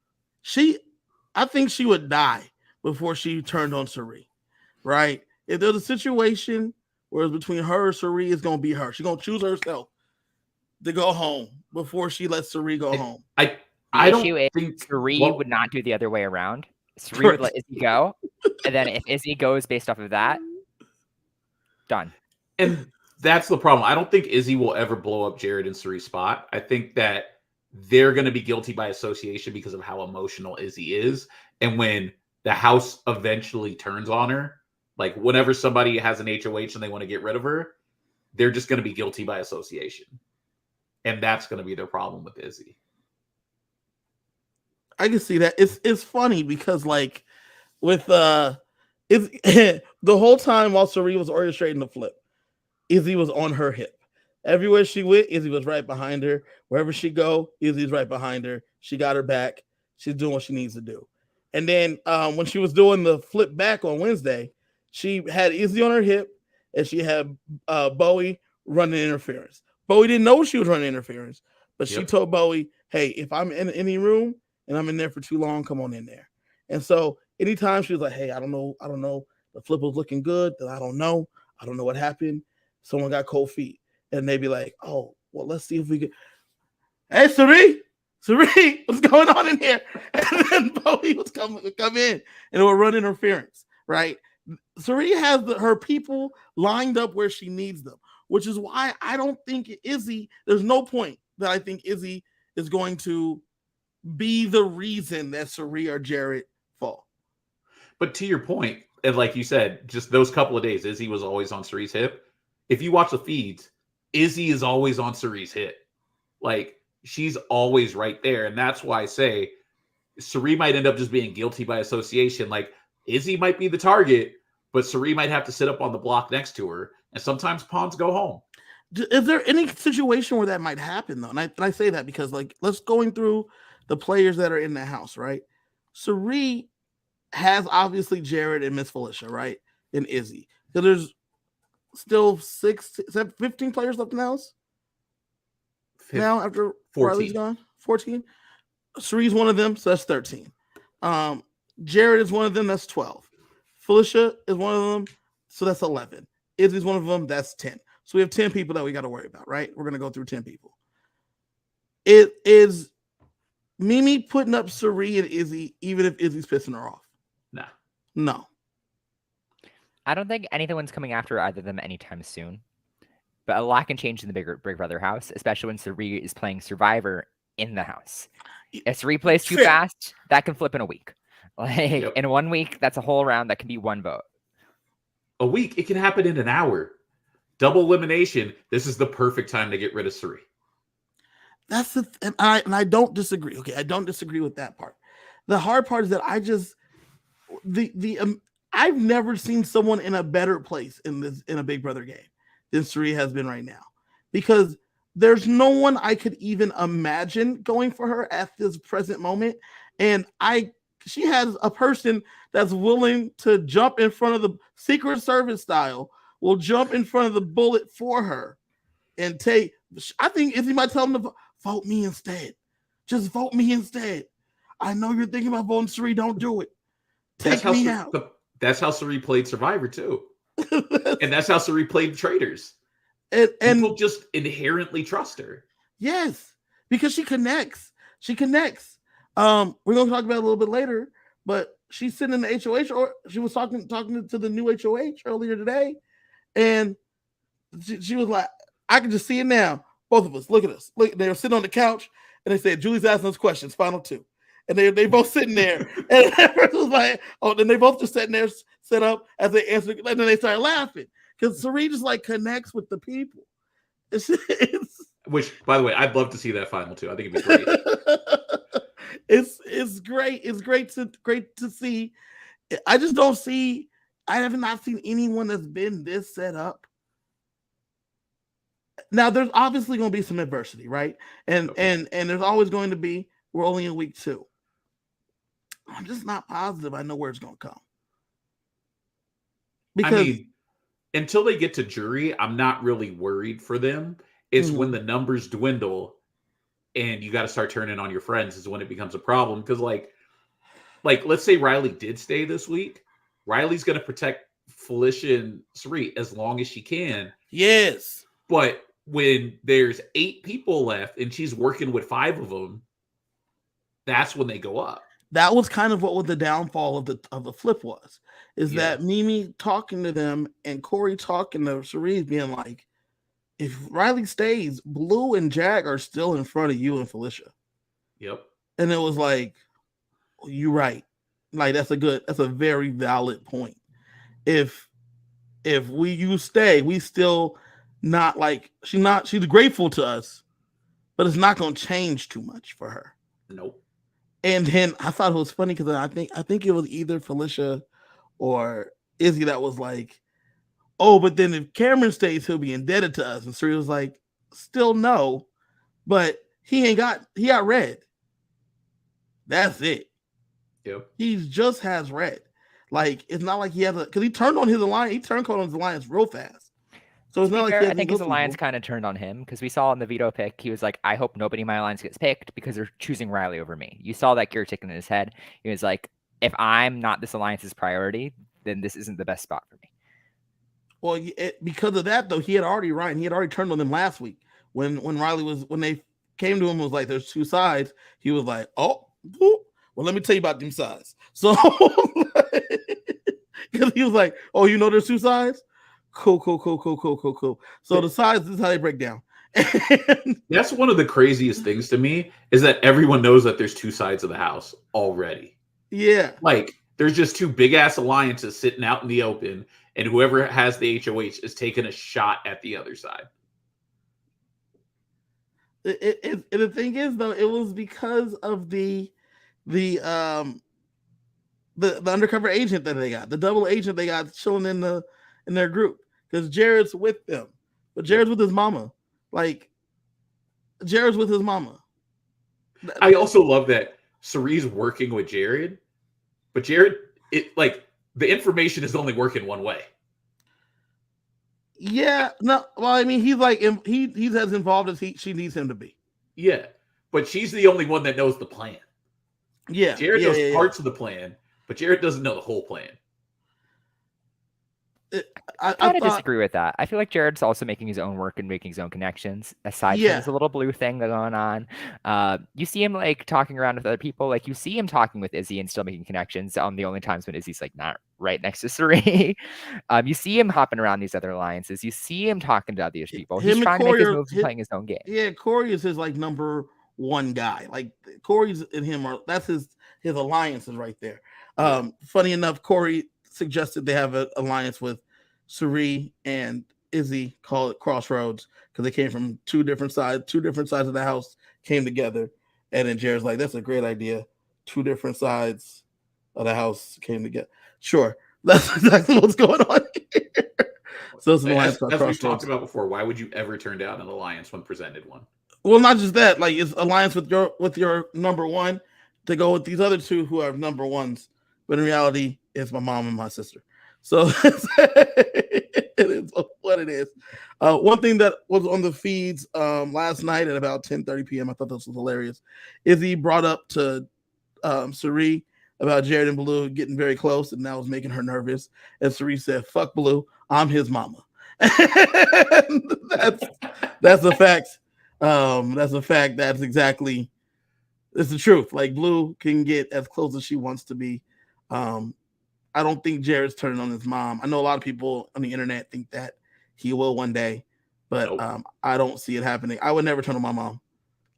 Speaker 1: I think she would die before she turned on Suri. Right? If there's a situation where it's between her or Suri, it's gonna be her. She's gonna choose herself to go home before she lets Suri go home.
Speaker 3: I don't think
Speaker 2: Suri would not do the other way around. Suri would let Izzy go, and then if Izzy goes based off of that, done.
Speaker 3: And that's the problem. I don't think Izzy will ever blow up Jared and Suri's spot. I think that they're going to be guilty by association because of how emotional Izzy is. And when the house eventually turns on her, like whenever somebody has an HOH and they want to get rid of her, they're just going to be guilty by association. And that's going to be their problem with Izzy.
Speaker 1: I can see that. It's funny because like with the whole time while Suri was orchestrating the flip, Izzy was on her hip. Everywhere she went, Izzy was right behind her. Wherever she go, Izzy's right behind her. She got her back. She's doing what she needs to do. And then when she was doing the flip back on Wednesday, she had Izzy on her hip and she had Bowie running interference. Bowie didn't know she was running interference, but she told Bowie, "Hey, if I'm in any room and I'm in there for too long, come on in there." And so anytime she was like, "Hey, I don't know, the flip was looking good, then I don't know what happened. Someone got cold feet." And they'd be like, "Oh, well, let's see if we can." "Hey, Suri, what's going on in here?" And then Bowie would come in and it would run interference, right? Suri has her people lined up where she needs them, which is why I don't think Izzy, there's no point that I think Izzy is going to be the reason that Suri or Jared fall.
Speaker 3: But to your point, and like you said, just those couple of days, Izzy was always on Suri's hip. If you watch the feeds, Izzy is always on Suri's hip. Like, she's always right there. And that's why I say Suri might end up just being guilty by association. Like, Izzy might be the target, but Suri might have to sit up on the block next to her. And sometimes pawns go home.
Speaker 1: Is there any situation where that might happen, though? And I say that because, like, let's going through the players that are in the house, right? Suri has obviously Jared and Miss Felicia, right? And Izzy. So there's still 15 players left in the house now after
Speaker 3: 14.
Speaker 1: Riley's gone. 14. Suri's one of them, so that's 13. Jared is one of them, that's 12. Felicia is one of them, so that's 11. Izzy's one of them, that's 10. So we have 10 people that we got to worry about, right? We're going to go through 10 people. It is Mimi putting up Suri and Izzy, even if Izzy's pissing her off. No.
Speaker 2: I don't think anyone's coming after either of them anytime soon. But a lot can change in the Big Brother house, especially when Suri is playing Survivor in the house. If Suri plays too fast, that can flip in a week. Like in 1 week, that's a whole round that can be one vote.
Speaker 3: A week, it can happen in an hour. Double elimination. This is the perfect time to get rid of Suri.
Speaker 1: That's and I don't disagree. Okay, I don't disagree with that part. The hard part is that I've never seen someone in a better place in a Big Brother game than Suri has been right now, because there's no one I could even imagine going for her at this present moment, and she has a person that's willing to jump in front of the Secret Service style, will jump in front of the bullet for her and take. I think Izzy might tell them to vote me instead. Just vote me instead. I know you're thinking about voting Suri. Don't do it. Take me out.
Speaker 3: That's how Suri played Survivor too. And that's how Suri played Traitors.
Speaker 1: And
Speaker 3: people just inherently trust her.
Speaker 1: Yes, because she connects. We're going to talk about it a little bit later, but she's sitting in the HOH, or she was talking to the new HOH earlier today, And she was like, I can just see it now. Both of us, look at us. Look, they were sitting on the couch, and they said, Julie's asking us questions, final two. And they both sitting there. And it was like, oh, then they both just sitting there, set up as they answered, and then they started laughing. Because Suri just like connects with the people.
Speaker 3: Which, by the way, I'd love to see that final two. I think it'd be great.
Speaker 1: It's great. It's great to see. I just don't see. I have not seen anyone that's been this set up. Now, there's obviously going to be some adversity, right? And there's always going to be. We're only in week 2. I'm just not positive I know where it's going to come.
Speaker 3: Because I mean, until they get to jury, I'm not really worried for them. It's when the numbers dwindle and you got to start turning on your friends is when it becomes a problem. Because like let's say Riley did stay this week. Riley's going to protect Felicia and Suri as long as she can.
Speaker 1: Yes.
Speaker 3: But when there's 8 people left and she's working with 5 of them, that's when they go up.
Speaker 1: That was kind of what the downfall of the flip was. Is that Mimi talking to them and Corey talking to Suri being like, if Riley stays, Blue and Jack are still in front of you and Felicia.
Speaker 3: Yep.
Speaker 1: And it was like, you're right. Like that's a very valid point. If you stay, we still not like she's grateful to us, but it's not going to change too much for her.
Speaker 3: Nope.
Speaker 1: And then I thought it was funny because I think it was either Felicia or Izzy that was like, oh, but then if Cameron stays, he'll be indebted to us. And Suri was like, still no, but he got red. That's it.
Speaker 3: Yep.
Speaker 1: He just has red. Like it's not like he has because he turned on his alliance. He turned on his alliance real fast. So it's not like
Speaker 2: I think his alliance kind of turned on him because we saw in the veto pick, he was like, I hope nobody in my alliance gets picked because they're choosing Riley over me. You saw that gear ticking in his head. He was like, if I'm not this alliance's priority, then this isn't the best spot for me.
Speaker 1: Well, because of that, though, he had already turned on them last week when they came to him and was like, there's 2 sides. He was like, oh, well, let me tell you about them sides. So because he was like, oh, you know there's 2 sides? Cool. So the sides, this is how they break down.
Speaker 3: That's one of the craziest things to me is that everyone knows that there's 2 sides of the house already.
Speaker 1: Yeah.
Speaker 3: Like there's just 2 big ass alliances sitting out in the open, and whoever has the HOH is taking a shot at the other side.
Speaker 1: The thing is, though, it was because of the undercover agent that they got, the double agent they got chilling in their group, because Jared's with them, but Jared's with his mama. Like Jared's with his mama.
Speaker 3: I also love that Suri's working with Jared, but Jared, the information is only working one way.
Speaker 1: Yeah, no. Well, I mean, he's like he's as involved as she needs him to be.
Speaker 3: Yeah, but she's the only one that knows the plan.
Speaker 1: Yeah,
Speaker 3: Jared knows parts of the plan, but Jared doesn't know the whole plan.
Speaker 2: I kind of disagree with that. I feel like Jared's also making his own work and making his own connections. Aside from this little blue thing that's going on, you see him like talking around with other people. Like you see him talking with Izzy and still making connections on the only times when Izzy's like not right next to Suri. You see him hopping around these other alliances. You see him talking to other people. He's trying to make his moves and playing his own game.
Speaker 1: Yeah, Corey is his like number 1 guy. Like Corey's and him that's his alliances right there. Funny enough, Corey suggested they have an alliance with Suri and Izzy, call it Crossroads, because they came from 2 different sides of the house came together. And then Jared's like, that's a great idea. 2 different sides of the house came together. Sure. That's exactly what's going on here. So it's an alliance
Speaker 3: as we've talked about before, why would you ever turn down an alliance when presented one?
Speaker 1: Well, not just that, like it's alliance with your number 1 to go with these other 2 who are number 1s. But in reality, it's my mom and my sister. So it is what it is. One thing that was on the feeds last night at about 10:30 p.m. I thought this was hilarious. Izzy brought up to Suri about Jared and Blue getting very close, and that was making her nervous. And Suri said, "Fuck Blue, I'm his mama." That's a fact. That's a fact. That's exactly. It's the truth. Like Blue can get as close as she wants to be. I don't think Jared's turning on his mom. I know a lot of people on the internet think that He will one day, but I don't see it happening. I would never turn on my mom.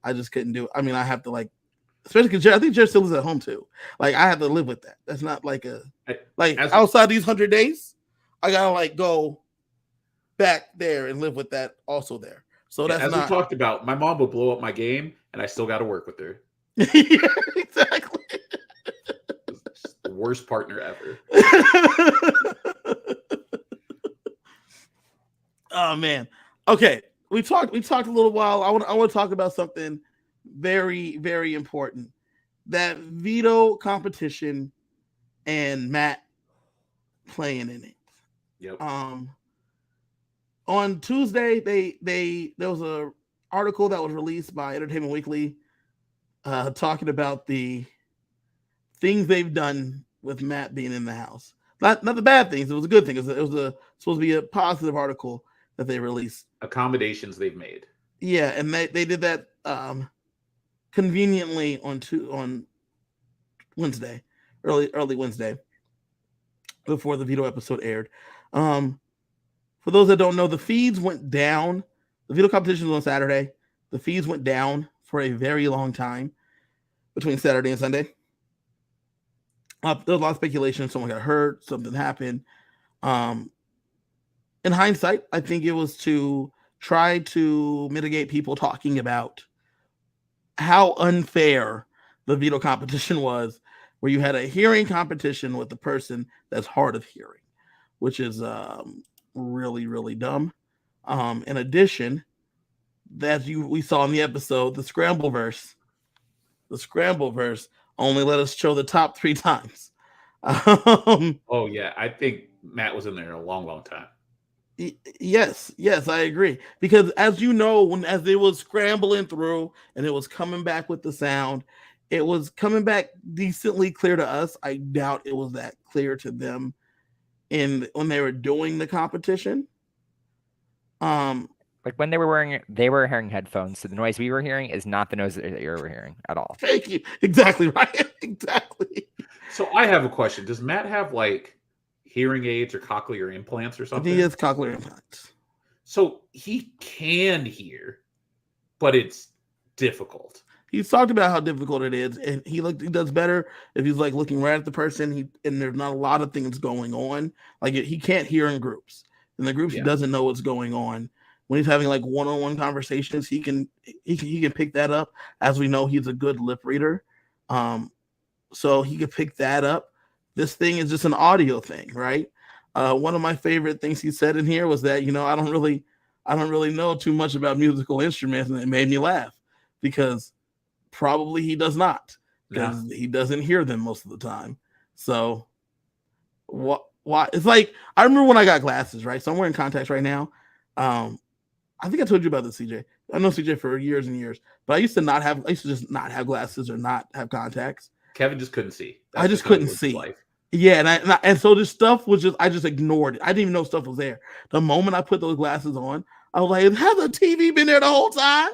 Speaker 1: I just couldn't do it. I mean, I have to like, especially because I think Jared still lives at home too. Like, I have to live with that. That's not like outside these 100 days. I gotta like go back there and live with that also there. So that's
Speaker 3: as we talked about. My mom would blow up my game, and I still got to work with her.
Speaker 1: Yeah, exactly.
Speaker 3: It's the worst partner ever.
Speaker 1: Oh man. Okay. We talked a little while. I want to talk about something very, very important. That veto competition and Matt playing in it.
Speaker 3: Yep.
Speaker 1: On Tuesday, there was a article that was released by Entertainment Weekly talking about the things they've done with Matt being in the house. Not the bad things. It was a good thing. It was supposed to be a positive article that they released.
Speaker 3: Accommodations they've made.
Speaker 1: Yeah, and they did that conveniently on Wednesday, early Wednesday, before the veto episode aired. For those that don't know, the feeds went down. The veto competition was on Saturday. The feeds went down for a very long time between Saturday and Sunday. There was a lot of speculation. Someone got hurt. Something happened. In hindsight, I think it was to try to mitigate people talking about how unfair the veto competition was, where you had a hearing competition with the person that's hard of hearing, which is really, really dumb. In addition, that we saw in the episode, the Scrambleverse only let us show the top 3 times.
Speaker 3: Oh yeah, I think Matt was in there a long, long time.
Speaker 1: Yes, I agree. Because as you know, as it was scrambling through and it was coming back with the sound, it was coming back decently clear to us. I doubt it was that clear to them when they were doing the competition.
Speaker 2: Like when they were hearing headphones, so the noise we were hearing is not the noise that you were hearing at all.
Speaker 1: Thank you. Exactly right. Exactly.
Speaker 3: So I have a question. Does Matt have like hearing aids or cochlear implants or something?
Speaker 1: I think he has cochlear implants.
Speaker 3: So he can hear, but it's difficult.
Speaker 1: He's talked about how difficult it is, and he does better if he's like looking right at the person. And there's not a lot of things going on. Like he can't hear in groups. In the groups, he doesn't know what's going on. When he's having like one-on-one conversations, he can pick that up. As we know, he's a good lip reader, so he could pick that up. This thing is just an audio thing, right? One of my favorite things he said in here was that I don't really know too much about musical instruments, and it made me laugh because probably he does not, because he doesn't hear them most of the time. So what? Why? It's like I remember when I got glasses, right? So I'm wearing contacts right now. I think I told you about this, CJ. I know CJ for years and years, but I used to just not have glasses or not have contacts.
Speaker 3: Kevin just couldn't see.
Speaker 1: I just couldn't see. Life. Yeah, and so this stuff was I just ignored it. I didn't even know stuff was there. The moment I put those glasses on, I was like, has the TV been there the whole time?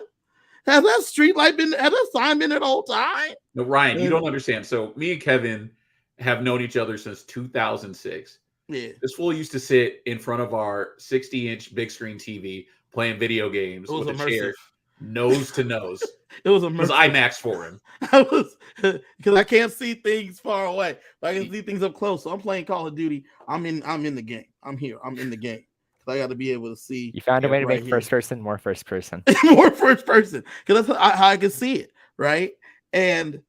Speaker 1: Has that street light has that sign been there the whole time?
Speaker 3: No, Ryan, you don't understand. So me and Kevin have known each other since 2006.
Speaker 1: Yeah.
Speaker 3: This fool used to sit in front of our 60-inch big screen TV playing video games with a chair, nose to nose.
Speaker 1: It was
Speaker 3: IMAX for him.
Speaker 1: Because I can't see things far away, but I can see things up close. So I'm playing Call of Duty. I'm in the game. I'm here. I'm in the game. I got to be able to see.
Speaker 2: You found a way to make first person more first person.
Speaker 1: More first person, because that's how I can see it, right? And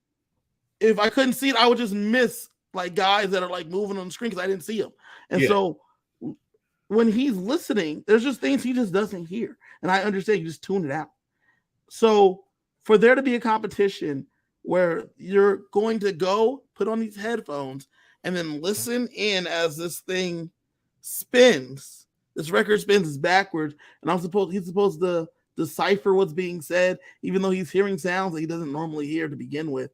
Speaker 1: if I couldn't see it, I would just miss like guys that are like moving on the screen because I didn't see them. And so when he's listening, there's just things he just doesn't hear. And I understand, you just tune it out. So for there to be a competition where you're going to go put on these headphones and then listen in as this thing spins, this record spins backwards, and he's supposed to decipher what's being said, even though he's hearing sounds that he doesn't normally hear to begin with.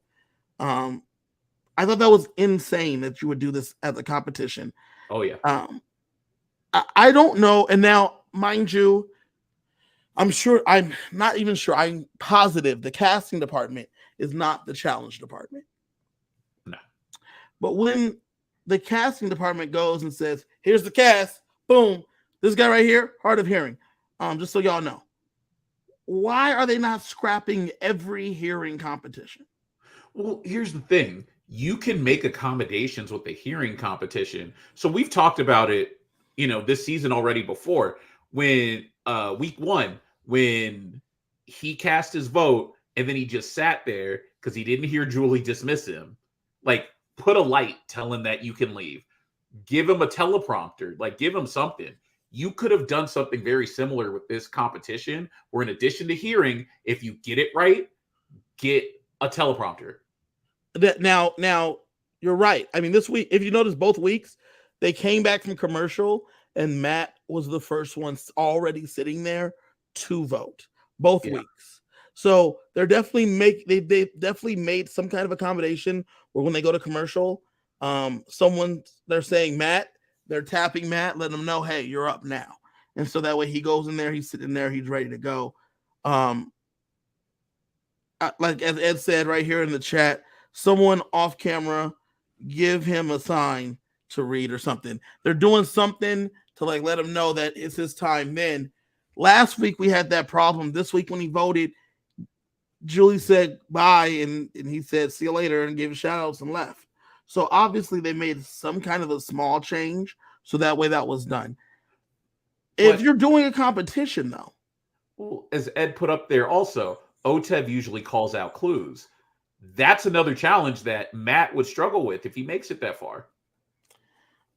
Speaker 1: I thought that was insane that you would do this as a competition.
Speaker 3: Oh yeah.
Speaker 1: I don't know. And now, mind you, I'm not even sure. I'm positive the casting department is not the challenge department.
Speaker 3: No.
Speaker 1: But when the casting department goes and says, here's the cast, boom, This guy right here, hard of hearing. Just so y'all know, why are they not scrapping every hearing competition?
Speaker 3: Well, here's the thing. You can make accommodations with the hearing competition. So we've talked about it, this season already before when week 1, when he cast his vote and then he just sat there because he didn't hear Julie dismiss him. Like, put a light, tell him that you can leave. Give him a teleprompter, like give him something. You could have done something very similar with this competition where in addition to hearing, if you get it right, get a teleprompter.
Speaker 1: Now you're right. I mean, this week, if you notice, both weeks they came back from commercial, and Matt was the first one already sitting there to vote. Both weeks, so they're definitely they definitely made some kind of accommodation where when they go to commercial, they're saying Matt, they're tapping Matt, letting him know, hey, you're up now, and so that way he goes in there, he's sitting there, he's ready to go. Like as Ed said right here in the chat. Someone off camera, give him a sign to read or something. They're doing something to like let him know that it's his time. Then last week we had that problem. This week when he voted, Julie said bye and he said see you later and gave shout outs and left. So obviously they made some kind of a small change so that way that was done. If you're doing a competition though,
Speaker 3: well, as Ed put up there also, OTEV usually calls out clues. That's another challenge that Matt would struggle with if he makes it that far.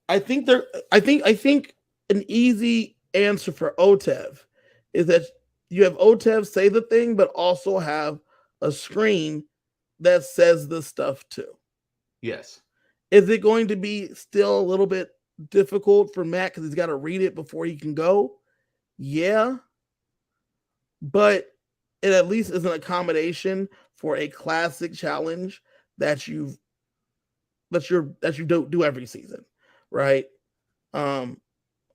Speaker 1: I think an easy answer for OTEV is that you have OTEV say the thing, but also have a screen that says the stuff too.
Speaker 3: Yes.
Speaker 1: Is it going to be still a little bit difficult for Matt because he's got to read it before he can go? Yeah. But it at least is an accommodation for a classic challenge that you do every season, right? And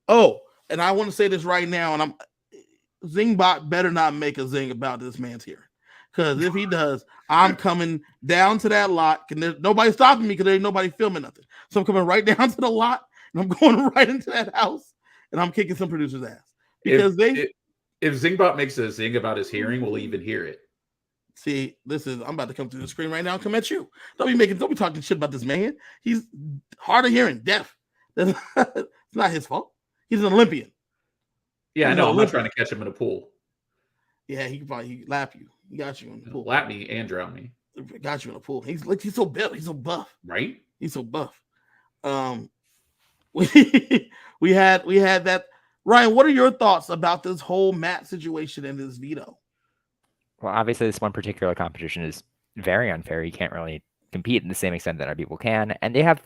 Speaker 1: I want to say this right now, and Zingbot better not make a zing about this man's hearing, because if he does, I'm coming down to that lot, and there's nobody stopping me because there ain't nobody filming nothing. So I'm coming right down to the lot, and I'm going right into that house, and I'm kicking some producer's ass because
Speaker 3: if Zingbot makes a zing about his hearing, we'll even hear it.
Speaker 1: See, I'm about to come through the screen right now and come at you. Don't be talking shit about this man. He's hard of hearing, deaf. It's not his fault. He's an Olympian.
Speaker 3: Yeah, I know. I'm not trying to catch him in a pool.
Speaker 1: Yeah, he can probably lap you. He got you in the pool.
Speaker 3: Lap me and drown me.
Speaker 1: Got you in a pool. He's so built. He's so buff.
Speaker 3: Right?
Speaker 1: He's so buff. We had that. Ryan, what are your thoughts about this whole Matt situation and this veto?
Speaker 2: Well, obviously, this one particular competition is very unfair. You can't really compete in the same extent that other people can. And they have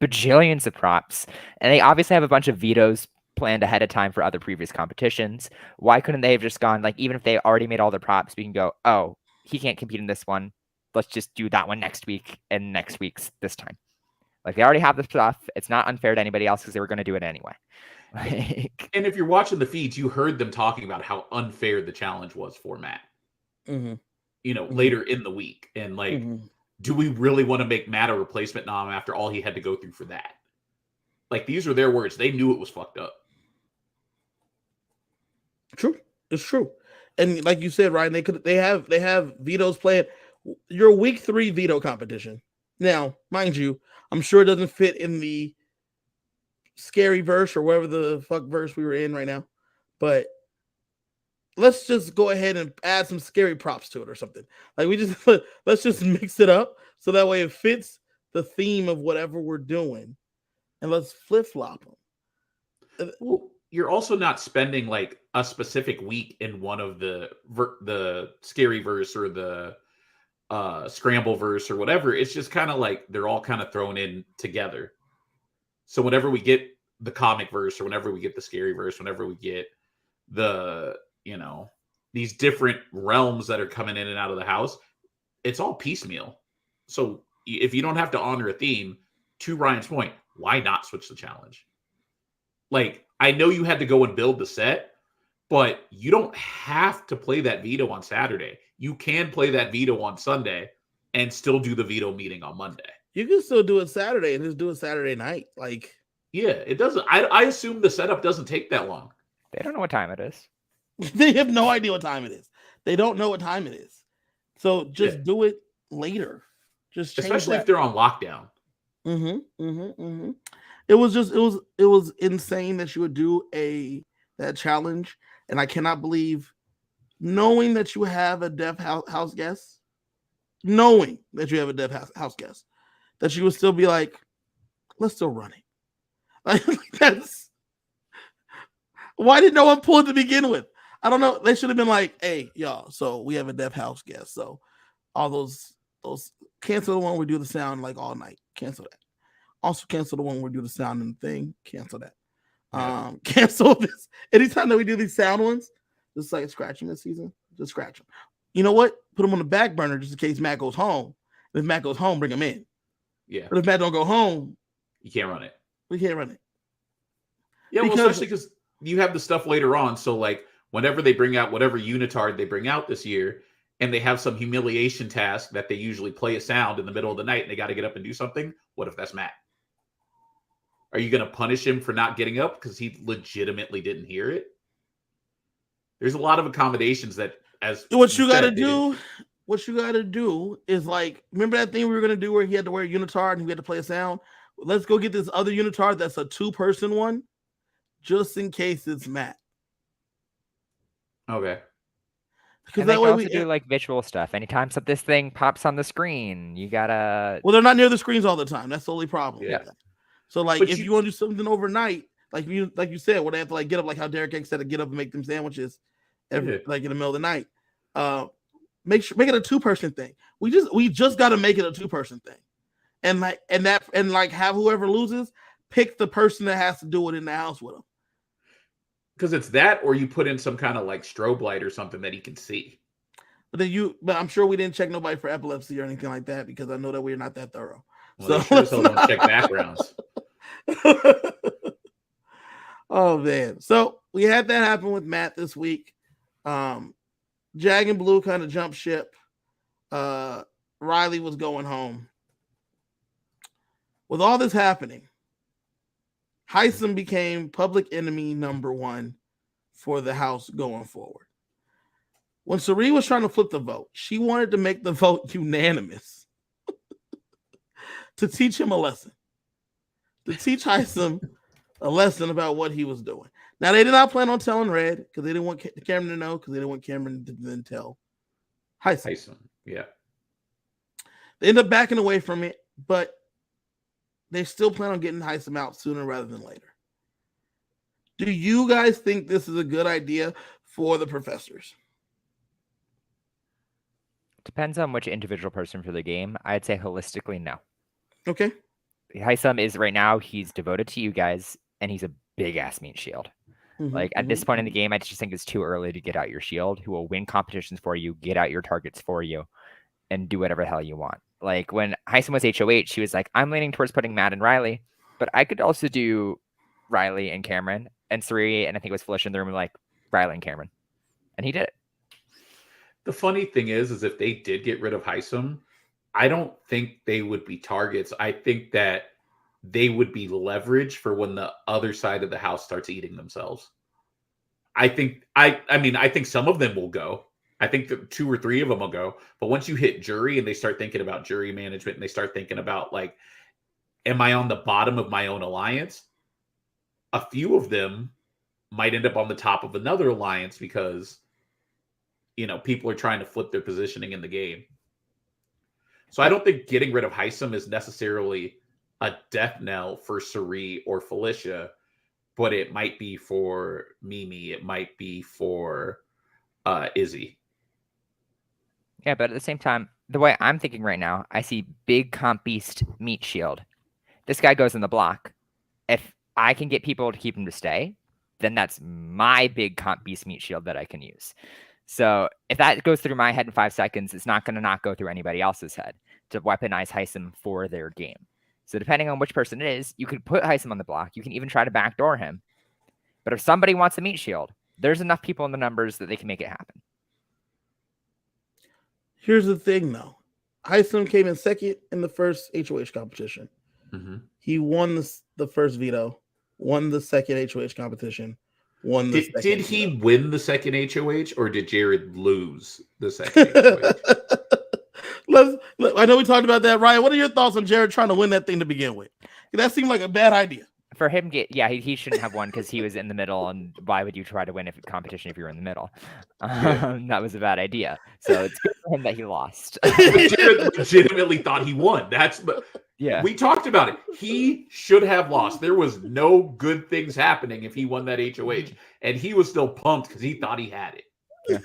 Speaker 2: bajillions of props. And they obviously have a bunch of vetoes planned ahead of time for other previous competitions. Why couldn't they have just gone, like, even if they already made all their props, we can go, oh, he can't compete in this one. Let's just do that one next week and next week's this time. Like, they already have the stuff. It's not unfair to anybody else because they were going to do it anyway.
Speaker 3: And if you're watching the feeds, you heard them talking about how unfair the challenge was for Matt.
Speaker 1: Mm-hmm.
Speaker 3: Later in the week. And like, do we really want to make Matt a replacement nom after all he had to go through for that? Like, these are their words. They knew it was fucked up.
Speaker 1: True. It's true. And like you said, Ryan, they have vetoes playing. Your week 3 veto competition. Now, mind you, I'm sure it doesn't fit in the scary verse or whatever the fuck verse we were in right now, but let's just go ahead and add some scary props to it or something. Like, let's just mix it up so that way it fits the theme of whatever we're doing, and let's flip flop them.
Speaker 3: Well, you're also not spending like a specific week in one of the scary verse or the scramble verse or whatever. It's just kind of like they're all kind of thrown in together. So whenever we get the comic verse or whenever we get the scary verse, whenever we get the, these different realms that are coming in and out of the house, it's all piecemeal. So if you don't have to honor a theme, to Ryan's point, why not switch the challenge? Like, I know you had to go and build the set, but you don't have to play that veto on Saturday. You can play that veto on Sunday and still do the veto meeting on Monday.
Speaker 1: You can still do it Saturday and just do it Saturday night. Like,
Speaker 3: Yeah, it doesn't. I assume the setup doesn't take that long.
Speaker 2: They don't know what time it is.
Speaker 1: They have no idea what time it is. They don't know what time it is. So just do it later. Just change
Speaker 3: especially
Speaker 1: that.
Speaker 3: if they're on lockdown.
Speaker 1: It was insane that you would do that challenge, and I cannot believe, knowing that you have a deaf house guest, that you would still be like, let's still run it. Like that's why did no one pull it to begin with? I don't know. They should have been like, hey, y'all, so we have a deaf house guest. So all those cancel the one we do the sound like all night. Cancel that. Also cancel the one where we do the sound and the thing. Cancel that. Cancel this. Anytime that we do these sound ones, just like scratching this season, just scratch them. You know what? Put them on the back burner just in case Matt goes home. And if Matt goes home, bring him in.
Speaker 3: Yeah.
Speaker 1: But if Matt don't go home,
Speaker 3: you can't run it.
Speaker 1: We can't run it.
Speaker 3: Yeah, well, especially because you have the stuff later on. So like whenever they bring out whatever unitard they bring out this year, and they have some humiliation task that they usually play a sound in the middle of the night and they got to get up and do something, what if that's Matt? Are you going to punish him for not getting up because he legitimately didn't hear it? There's a lot of accommodations that,
Speaker 1: what you got to do is like, remember that thing we were going to do where he had to wear a unitard and he had to play a sound? Let's go get this other unitard that's a 2-person one, just in case it's Matt.
Speaker 2: Okay. Because that way we do like visual stuff. Anytime this thing pops on the screen, you gotta.
Speaker 1: Well, they're not near the screens all the time. That's the only problem.
Speaker 3: Yeah.
Speaker 1: So like, if you want to do something overnight, like you said, where they have to like get up, like how Derek X said, to get up and make them sandwiches, like in the middle of the night. Make it a 2-person thing. We just got to make it a 2-person thing, and have whoever loses pick the person that has to do it in the house with them.
Speaker 3: Because it's that, or you put in some kind of like strobe light or something that he can see.
Speaker 1: But I'm sure we didn't check nobody for epilepsy or anything like that, because I know that we're not that thorough.
Speaker 3: Well, so don't check backgrounds.
Speaker 1: Oh man! So we had that happen with Matt this week. Jag and Blue kind of jumped ship. Riley was going home. With all this happening, Hisam became public enemy number 1 for the house going forward. When Sari was trying to flip the vote, she wanted to make the vote unanimous to teach him a lesson. To teach Hisam a lesson about what he was doing. Now, they did not plan on telling Red because they didn't want Cameron to know, because they didn't want Cameron to then tell Hisam.
Speaker 3: Yeah.
Speaker 1: They ended up backing away from it, but they still plan on getting Hisam out sooner rather than later. Do you guys think this is a good idea for the professors?
Speaker 2: Depends on which individual person for the game. I'd say holistically, no.
Speaker 1: Okay.
Speaker 2: Hisam is right now, he's devoted to you guys, and he's a big ass meat shield. Like at this point in the game, I just think it's too early to get out your shield, who will win competitions for you, get out your targets for you, and do whatever the hell you want. Like when Hisam was HOH, she was like, I'm leaning towards putting Matt and Riley, but I could also do Riley and Cameron and Sari, and I think it was Felicia in the room, like Riley and Cameron. And he did it.
Speaker 3: The funny thing is if they did get rid of Hisam, I don't think they would be targets. I think that they would be leverage for when the other side of the house starts eating themselves. I think some of them will go. I think that 2 or 3 of them will go. But once you hit jury and they start thinking about jury management and they start thinking about like, am I on the bottom of my own alliance? A few of them might end up on the top of another alliance because, people are trying to flip their positioning in the game. So I don't think getting rid of Hisam is necessarily a death knell for Sari or Felicia, but it might be for Mimi. It might be for Izzy.
Speaker 2: Yeah, but at the same time, the way I'm thinking right now, I see big comp beast meat shield. This guy goes in the block. If I can get people to keep him to stay, then that's my big comp beast meat shield that I can use. So if that goes through my head in 5 seconds, it's not going to not go through anybody else's head to weaponize Hisam for their game. So depending on which person it is, you could put Hisam on the block. You can even try to backdoor him. But if somebody wants a meat shield, there's enough people in the numbers that they can make it happen.
Speaker 1: Here's the thing, though. Hisam came in second in the first HOH competition.
Speaker 3: Mm-hmm.
Speaker 1: He won the first veto. won the second HOH competition.
Speaker 3: Did he win the second HOH or did Jared lose the second HOH?
Speaker 1: I know we talked about that, Ryan. What are your thoughts on Jared trying to win that thing to begin with? That seemed like a bad idea.
Speaker 2: For him, he shouldn't have won because he was in the middle, and why would you try to win a competition if you're in the middle? That was a bad idea. So it's good for him that he lost.
Speaker 3: Jared legitimately thought he won.
Speaker 2: Yeah.
Speaker 3: We talked about it. He should have lost. There was no good things happening if he won that HOH, and he was still pumped because he thought he had it.
Speaker 1: Yeah.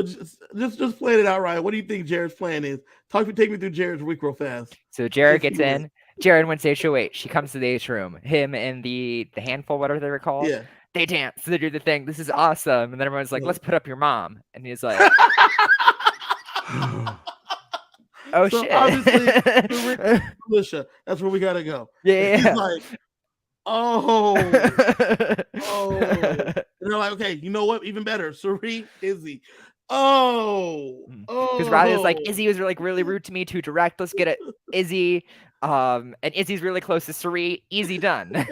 Speaker 1: Just playing it out, Ryan. What do you think Jared's plan is? Take me through Jared's week real fast.
Speaker 2: So Jared gets in. Jared wins HOH. She comes to the H room. Him and the handful, whatever they were called.
Speaker 1: Yeah.
Speaker 2: They dance. They do the thing. This is awesome. And then everyone's like, "Let's put up your mom." And he's like, "Oh
Speaker 1: so
Speaker 2: shit!"
Speaker 1: Obviously, Felicia. That's where we gotta go.
Speaker 2: Yeah.
Speaker 1: He's like, oh. And they're like, okay, you know what? Even better, Suri, Izzy.
Speaker 2: Because Riley's like, Izzy was really rude to me, too direct. Let's get it, Izzy. And Izzy's really close to Suri. Easy done.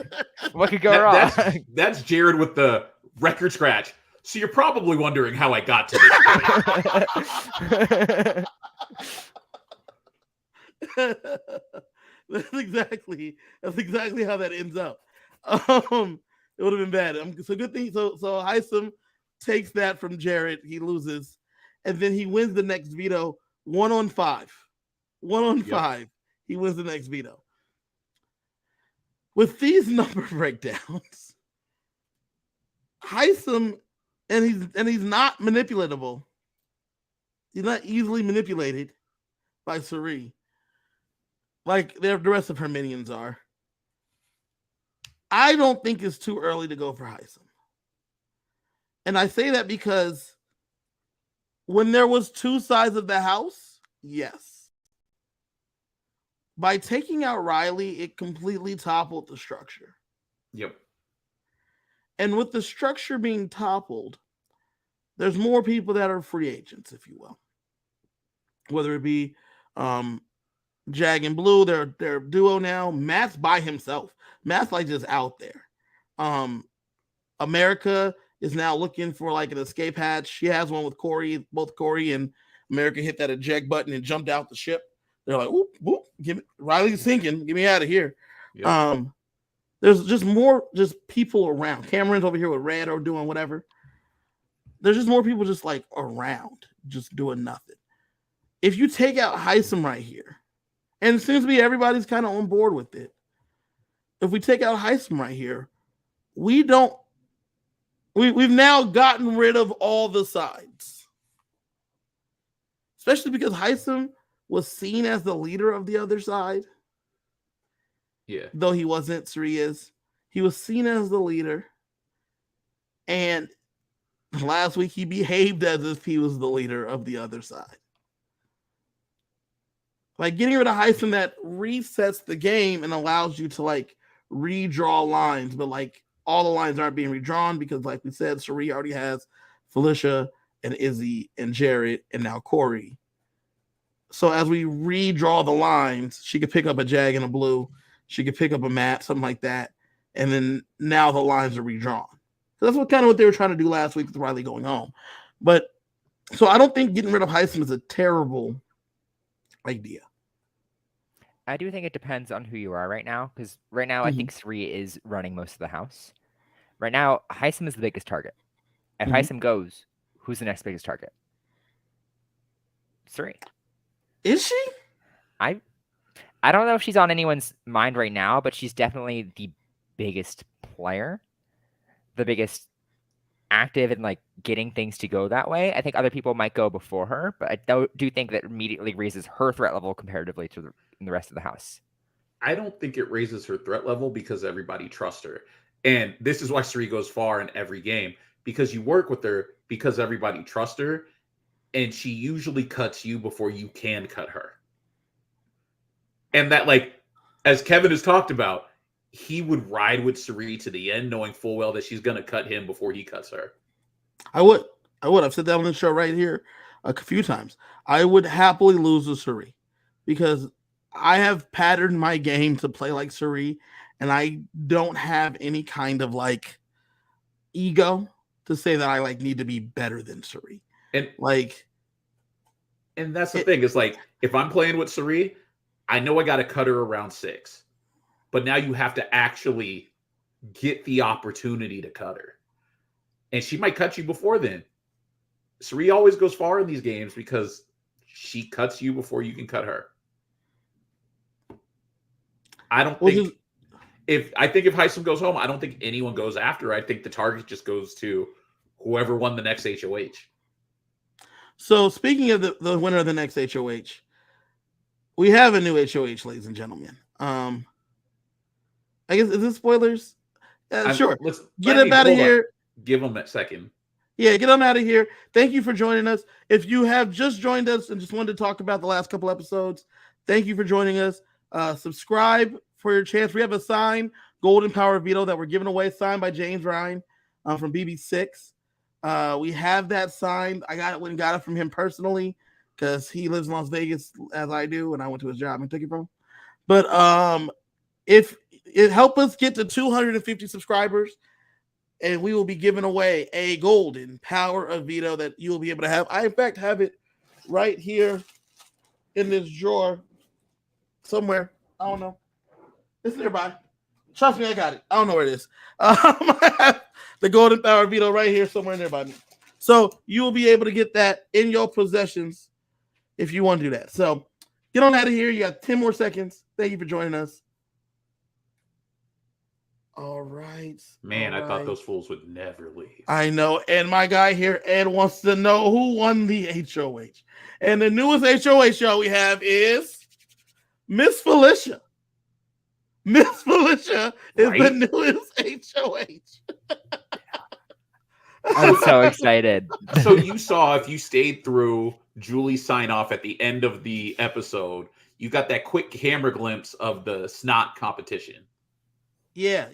Speaker 2: What could go wrong?
Speaker 3: That's Jared with the record scratch. So you're probably wondering how I got to
Speaker 1: this point. That's exactly how that ends up. It would have been bad. So good thing. So Hisam takes that from Jared. He loses, and then he wins the next veto 1-on-5. 1-on-5. He wins the next veto. With these number breakdowns, Hisam, and he's not manipulatable. He's not easily manipulated by Suri, like the rest of her minions are. I don't think it's too early to go for Hisam. And I say that because when there was two sides of the house, yes. By taking out Riley, it completely toppled the structure.
Speaker 3: Yep. And
Speaker 1: with the structure being toppled, there's more people that are free agents, if you will. Whether it be Jag and Blue, they're duo now. Matt's by himself. Matt's like just out there. America is now looking for like an escape hatch. She has one with Corey. Both Corey and America hit that eject button and jumped out the ship. They're like, whoop, whoop, Riley's sinking. Get me out of here. Yep. There's just more people around. Cameron's over here with Red or doing whatever. There's just more people just like around, just doing nothing. If you take out Hisam right here, and it seems to be everybody's kind of on board with it. If we take out Hisam right here, we've now gotten rid of all the sides. Especially because Hisam was seen as the leader of the other side.
Speaker 3: Yeah.
Speaker 1: Though he wasn't, Suri is. He was seen as the leader. And last week he behaved as if he was the leader of the other side. Like getting rid of Hisam, that resets the game and allows you to like redraw lines, but like all the lines aren't being redrawn because, like we said, Suri already has Felicia and Izzy and Jared and now Corey. So as we redraw the lines, she could pick up a Jag and a Blue. She could pick up a Matt, something like that. And then now the lines are redrawn. So that's what they were trying to do last week with Riley going home. But so I don't think getting rid of Hisam is a terrible idea.
Speaker 2: I do think it depends on who you are right now, because right now I think Suri is running most of the house. Right now, Hisam is the biggest target. If Hisam goes, who's the next biggest target? Suri.
Speaker 1: Is she?
Speaker 2: I don't know if she's on anyone's mind right now, but she's definitely the biggest player, the biggest active in like getting things to go that way. I think other people might go before her, but I do think that immediately raises her threat level comparatively to the rest of the house.
Speaker 3: I don't think it raises her threat level because everybody trusts her. And this is why Suri goes far in every game, because you work with her because everybody trusts her, and she usually cuts you before you can cut her. And that, like, as Kevin has talked about, he would ride with Suri to the end, knowing full well that she's going to cut him before he cuts her.
Speaker 1: I would. I've said that on the show right here a few times. I would happily lose to Suri because I have patterned my game to play like Suri, and I don't have any kind of like ego to say that I like need to be better than Suri.
Speaker 3: And
Speaker 1: like,
Speaker 3: and that's the thing is like if I'm playing with Suri, I know I got to cut her around 6, but now you have to actually get the opportunity to cut her, and she might cut you before then. Suri always goes far in these games because she cuts you before you can cut her. I don't think if Hisam goes home, I don't think anyone goes after her. I think the target just goes to whoever won the next HOH.
Speaker 1: So speaking of the winner of the next HOH, we have a new HOH, ladies and gentlemen. I guess is this spoilers? Sure. Let's get him out of here.
Speaker 3: Give him a second.
Speaker 1: Yeah, get on out of here. Thank you for joining us. If you have just joined us and just wanted to talk about the last couple episodes, thank you for joining us. Subscribe for your chance. We have a signed Golden Power Veto that we're giving away, signed by James Ryan from BB6. We have that signed. I went and got it from him personally because he lives in Las Vegas as I do, and I went to his job and took it from him. But if it help us get to 250 subscribers, and we will be giving away a Golden Power of Veto that you will be able to have. I, in fact, have it right here in this drawer somewhere. I don't know. It's nearby. Trust me, I got it. I don't know where it is. I have the Golden Power Veto right here somewhere nearby me. So you will be able to get that in your possessions if you want to do that. So get on out of here. You got 10 more seconds. Thank you for joining us. All right.
Speaker 3: Man, I thought those fools would never leave.
Speaker 1: I know. And my guy here, Ed, wants to know who won the HOH. And the newest HOH show we have is Miss Felicia. Miss Felicia is the newest HOH.
Speaker 2: I'm so excited.
Speaker 3: So you saw, if you stayed through Julie's sign off at the end of the episode, you got that quick camera glimpse of the snot competition.
Speaker 1: Yeah.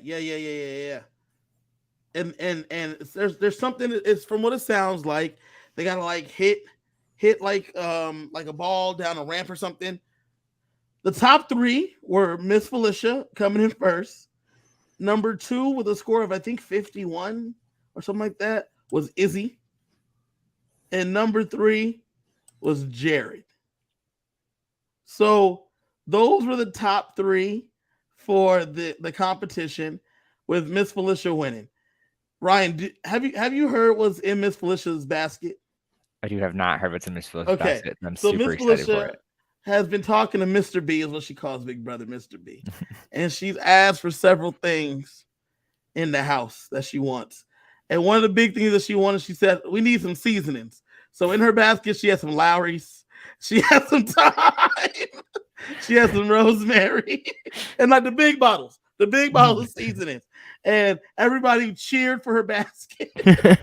Speaker 1: And there's something. It's from what it sounds like. They gotta like hit like a ball down a ramp or something. The top 3 were Miss Felicia coming in first. Number 2 with a score of I think 51 or something like that was Izzy, and number 3 was Jared. So those were the top 3 for the competition, with Miss Felicia winning. Ryan, have you heard what's in Miss Felicia's basket?
Speaker 2: I have not heard what's in Miss Felicia's basket. I'm
Speaker 1: so
Speaker 2: super
Speaker 1: Miss
Speaker 2: excited
Speaker 1: Felicia
Speaker 2: for it.
Speaker 1: Has been talking to Mr. B, is what she calls Big Brother Mr. B. And she's asked for several things in the house that she wants. And one of the big things that she wanted, she said, we need some seasonings. So in her basket, she has some Lowry's. She has some thyme. She has some rosemary. And like the big bottles of seasonings. And everybody cheered for her basket. Because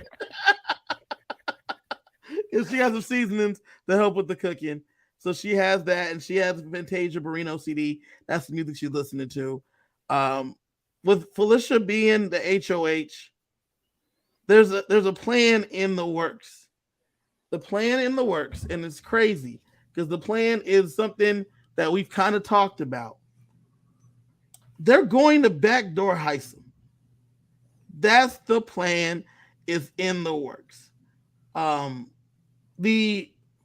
Speaker 1: she has some seasonings to help with the cooking. So she has that, and she has Fantasia Barrino CD. That's the music she's listening to. With Felicia being the HOH, there's a plan in the works. The plan in the works, and it's crazy because the plan is something that we've kind of talked about. They're going to backdoor Hisam. That's the plan, is in the works.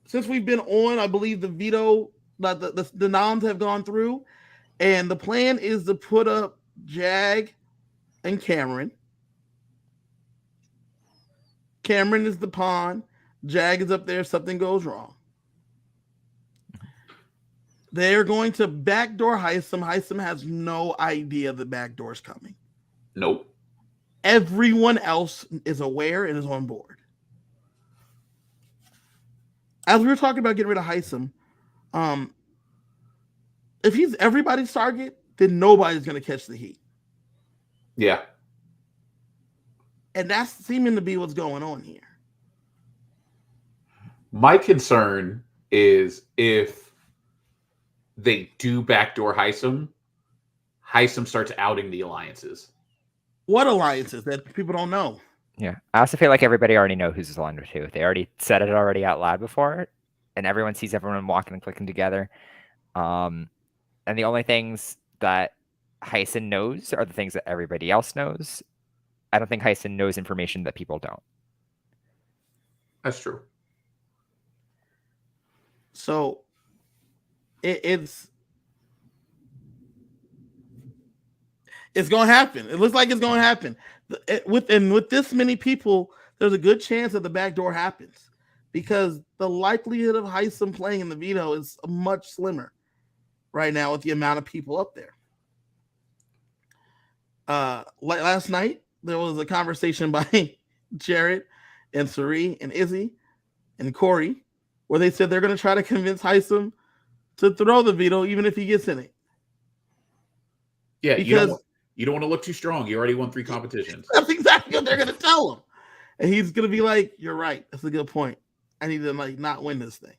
Speaker 1: Since we've been on, I believe the veto, the noms have gone through, and the plan is to put up Jag and Cameron. Cameron is the pawn. Jag is up there if something goes wrong. They're going to backdoor Hisam. Hisam has no idea the backdoor's coming.
Speaker 3: Nope.
Speaker 1: Everyone else is aware and is on board. As we were talking about getting rid of Hisam, if he's everybody's target, then nobody's going to catch the heat.
Speaker 3: Yeah.
Speaker 1: And that's seeming to be what's going on here.
Speaker 3: My concern is if they do backdoor Hisam, Hisam starts outing the alliances.
Speaker 1: What alliances that people don't know?
Speaker 2: Yeah, I also feel like everybody already knows who's aligned with who. They already said it already out loud before, and everyone sees everyone walking and clicking together. And the only things that Hisam knows are the things that everybody else knows. I don't think Hisam knows information that people don't.
Speaker 3: That's true.
Speaker 1: So it's going to happen. It looks like it's going to happen. With this many people, there's a good chance that the back door happens because the likelihood of Hisam playing in the veto is much slimmer right now with the amount of people up there. Last night, there was a conversation by Jared and Suri and Izzy and Corey where they said they're going to try to convince Hisam to throw the veto even if he gets in it.
Speaker 3: Yeah, because you don't want to look too strong. You already won 3 competitions.
Speaker 1: That's exactly what they're going to tell him. And he's going to be like, you're right. That's a good point. I need to not win this thing.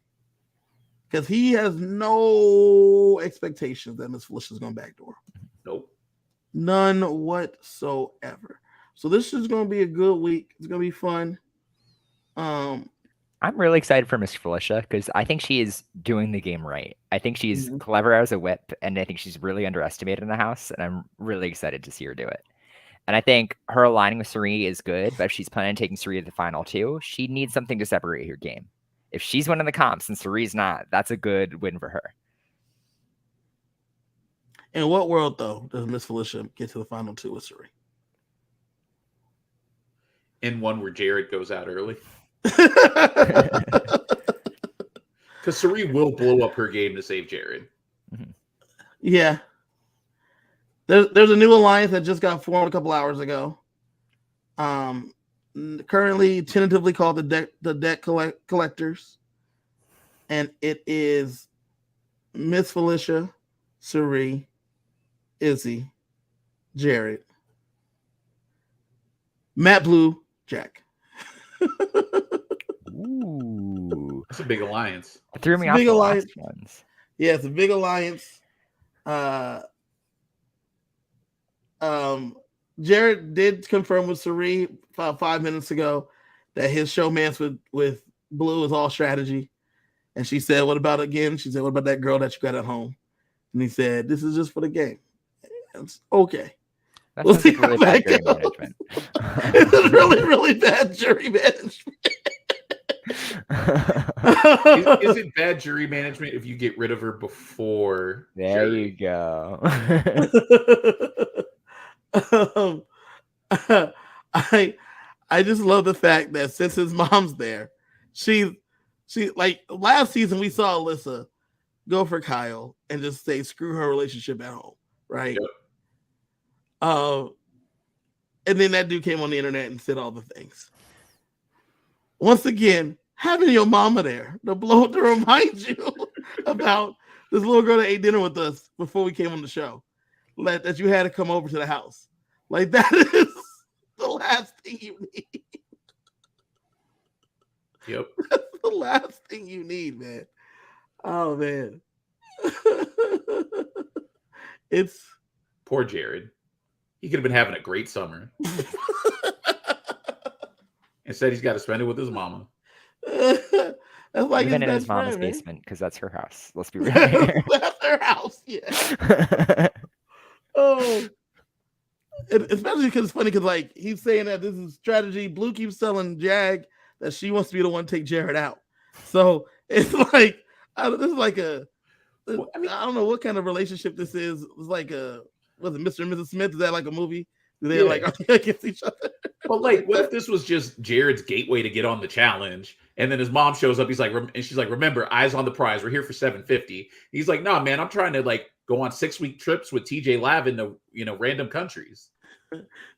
Speaker 1: Because he has no expectations that Miss Felicia's going backdoor.
Speaker 3: Nope.
Speaker 1: None whatsoever. So this is going to be a good week. It's going to be fun.
Speaker 2: I'm really excited for Miss Felicia because I think she is doing the game right. I think she's clever as a whip, and I think she's really underestimated in the house, and I'm really excited to see her do it. And I think her aligning with Suri is good, but if she's planning on taking Suri to the final 2, she needs something to separate her game. If she's winning the comps and Suri's not, that's a good win for her.
Speaker 1: In what world, though, does Miss Felicia get to the final 2 with Suri?
Speaker 3: In one where Jared goes out early. Because Suri will blow up her game to save Jared.
Speaker 1: Yeah. There's a new alliance that just got formed a couple hours ago. Currently tentatively called the Debt Collectors. And it is Miss Felicia, Suri, Izzy, Jared, Matt Blue, Jack.
Speaker 2: Ooh.
Speaker 3: That's a big alliance.
Speaker 2: It threw me off the last ones.
Speaker 1: Yeah, it's a big alliance. Jared did confirm with Suri about 5 minutes ago that his showmance with Blue is all strategy. And she said, what about again? She said, what about that girl that you got at home? And he said, this is just for the game. It's okay.
Speaker 2: That sounds like really bad jury management.
Speaker 1: It's really, really bad jury management.
Speaker 3: Is it bad jury management if you get rid of her before?
Speaker 2: There
Speaker 3: jury?
Speaker 2: you go.
Speaker 1: I just love the fact that since his mom's there, she like last season we saw Alyssa go for Kyle and just say screw her relationship at home, right?
Speaker 3: Yep.
Speaker 1: And then that dude came on the internet and said all the things. Once again, having your mama there to remind you about this little girl that ate dinner with us before we came on the show, that you had to come over to the house. Like that is the last thing you need.
Speaker 3: Yep.
Speaker 1: That's the last thing you need, man. Oh man. It's
Speaker 3: poor Jared. He could have been having a great summer. Instead, he's got to spend it with his mama.
Speaker 1: That's like
Speaker 2: even in his mama's basement, because that's her house. Let's be real here.
Speaker 1: That's her house, yeah. Oh, especially because it's funny because like he's saying that this is strategy. Blue keeps telling Jag that she wants to be the one to take Jared out. So it's like this is like I don't know what kind of relationship this is. It's like was it Mr. and Mrs. Smith? Is that like a movie? Do they like are they against each other?
Speaker 3: But like, what if this was just Jared's gateway to get on the challenge? And then his mom shows up. He's like, and she's like, remember, eyes on the prize. We're here for $750. He's like, nah, man, I'm trying to like go on 6-week trips with TJ Lavin to random countries.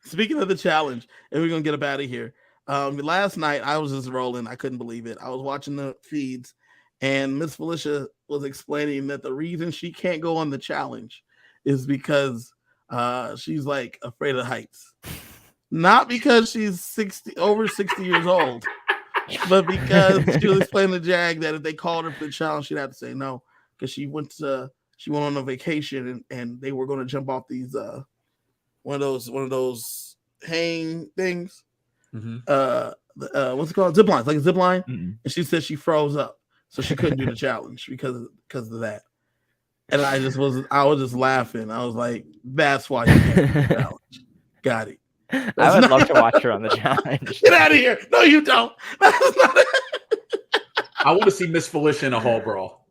Speaker 1: Speaking of the challenge, and we're gonna get up out of here. Last night I was just rolling. I couldn't believe it. I was watching the feeds, and Miss Felicia was explaining that the reason she can't go on the challenge is because she's like afraid of heights. Not because she's over 60 years old, but because she was explaining to Jag that if they called her for the challenge, she'd have to say no because she went on a vacation and they were going to jump off these one of those hang things.
Speaker 3: Mm-hmm.
Speaker 1: What's it called? Zip lines, like a zip line.
Speaker 2: Mm-hmm.
Speaker 1: And she said she froze up, so she couldn't do the challenge because of that. And I was just laughing. I was like, that's why you can't do the challenge. Got it.
Speaker 2: I would love to watch her on the challenge.
Speaker 1: Get out of here. No, you don't. That's not it.
Speaker 3: I want to see Miss Felicia in a hall brawl.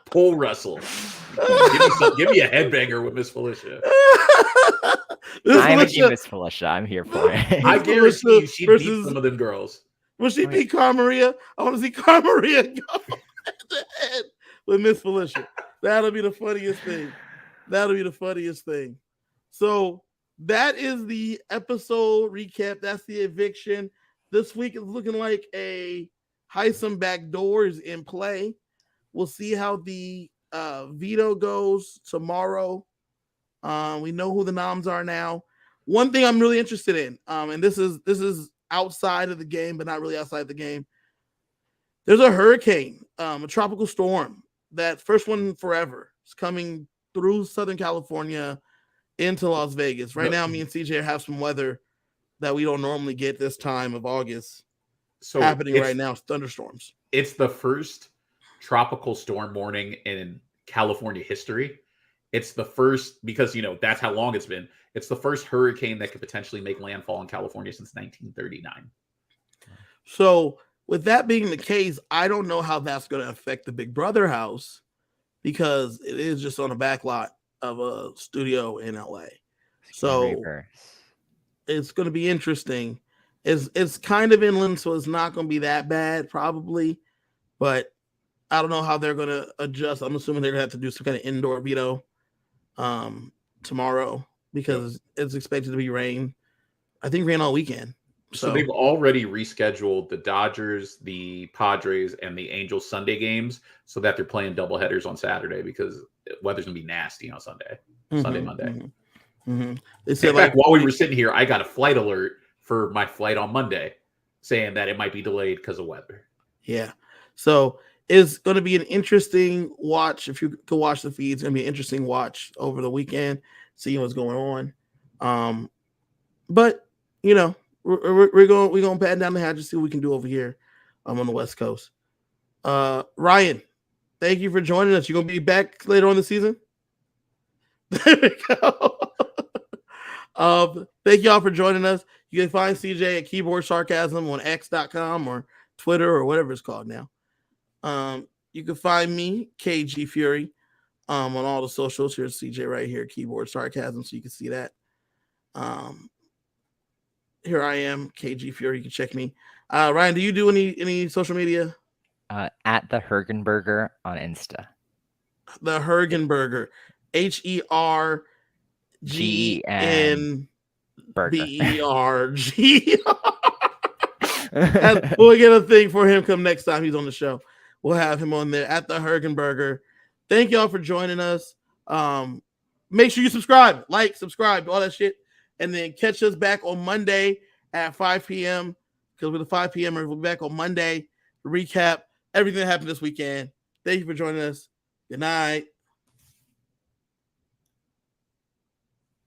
Speaker 3: Pole wrestle. Give me a headbanger with Miss Felicia.
Speaker 2: I'm a Miss Felicia. I'm here for it.
Speaker 3: I guarantee you she beat some of them girls.
Speaker 1: Will she beat Cara Maria? I want to see Cara Maria go head to head with Miss Felicia. That'll be the funniest thing. So that is the episode recap. That's the eviction. This week is looking like a Hisam backdoor is in play. We'll see how the veto goes tomorrow. We know who the noms are now. One thing I'm really interested in, and this is outside of the game, but not really outside the game. There's a hurricane, a tropical storm, that first one forever. It's coming through Southern California into Las Vegas. Right now, me and CJ have some weather that we don't normally get this time of August. So happening right now, thunderstorms.
Speaker 3: It's the first tropical storm warning in California history. It's the first, because that's how long it's been. It's the first hurricane that could potentially make landfall in California since 1939.
Speaker 1: So with that being the case, I don't know how that's going to affect the Big Brother house, because it is just on a back lot of a studio in LA. So it's going to be interesting. It's kind of inland, so it's not going to be that bad probably, but I don't know how they're going to adjust. I'm assuming they're going to have to do some kind of indoor veto tomorrow, because it's expected to be rain. I think rain all weekend.
Speaker 3: So they've already rescheduled the Dodgers, the Padres, and the Angels Sunday games so that they're playing doubleheaders on Saturday, because weather's gonna be nasty on Sunday, Monday.
Speaker 1: They said,
Speaker 3: in fact, while we were sitting here, I got a flight alert for my flight on Monday saying that it might be delayed because of weather.
Speaker 1: Yeah. So it's going to be an interesting watch. If you could watch the feed, it's going to be an interesting watch over the weekend, seeing what's going on. But we're going to pat down the hatch and see what we can do over here on the West Coast. Ryan, thank you for joining us. You going to be back later on the season? There we go. Thank y'all for joining us. You can find CJ at Keyboard Sarcasm on X.com or Twitter or whatever it's called now. You can find me, KG Fury, on all the socials. Here's CJ right here, Keyboard Sarcasm, so you can see that. Here I am, KG Fury. You can check me. Ryan, do you do any social media?
Speaker 2: At the Hergenberger on Insta.
Speaker 1: The Hergenberger, HERGENBERG. We'll get a thing for him come next time he's on the show. We'll have him on there at the Hergenberger. Thank y'all for joining us. Make sure you subscribe, subscribe, all that shit. And then catch us back on Monday at 5 p.m. because we're the 5 p.m. We'll be back on Monday to recap everything that happened this weekend. Thank you for joining us. Good night.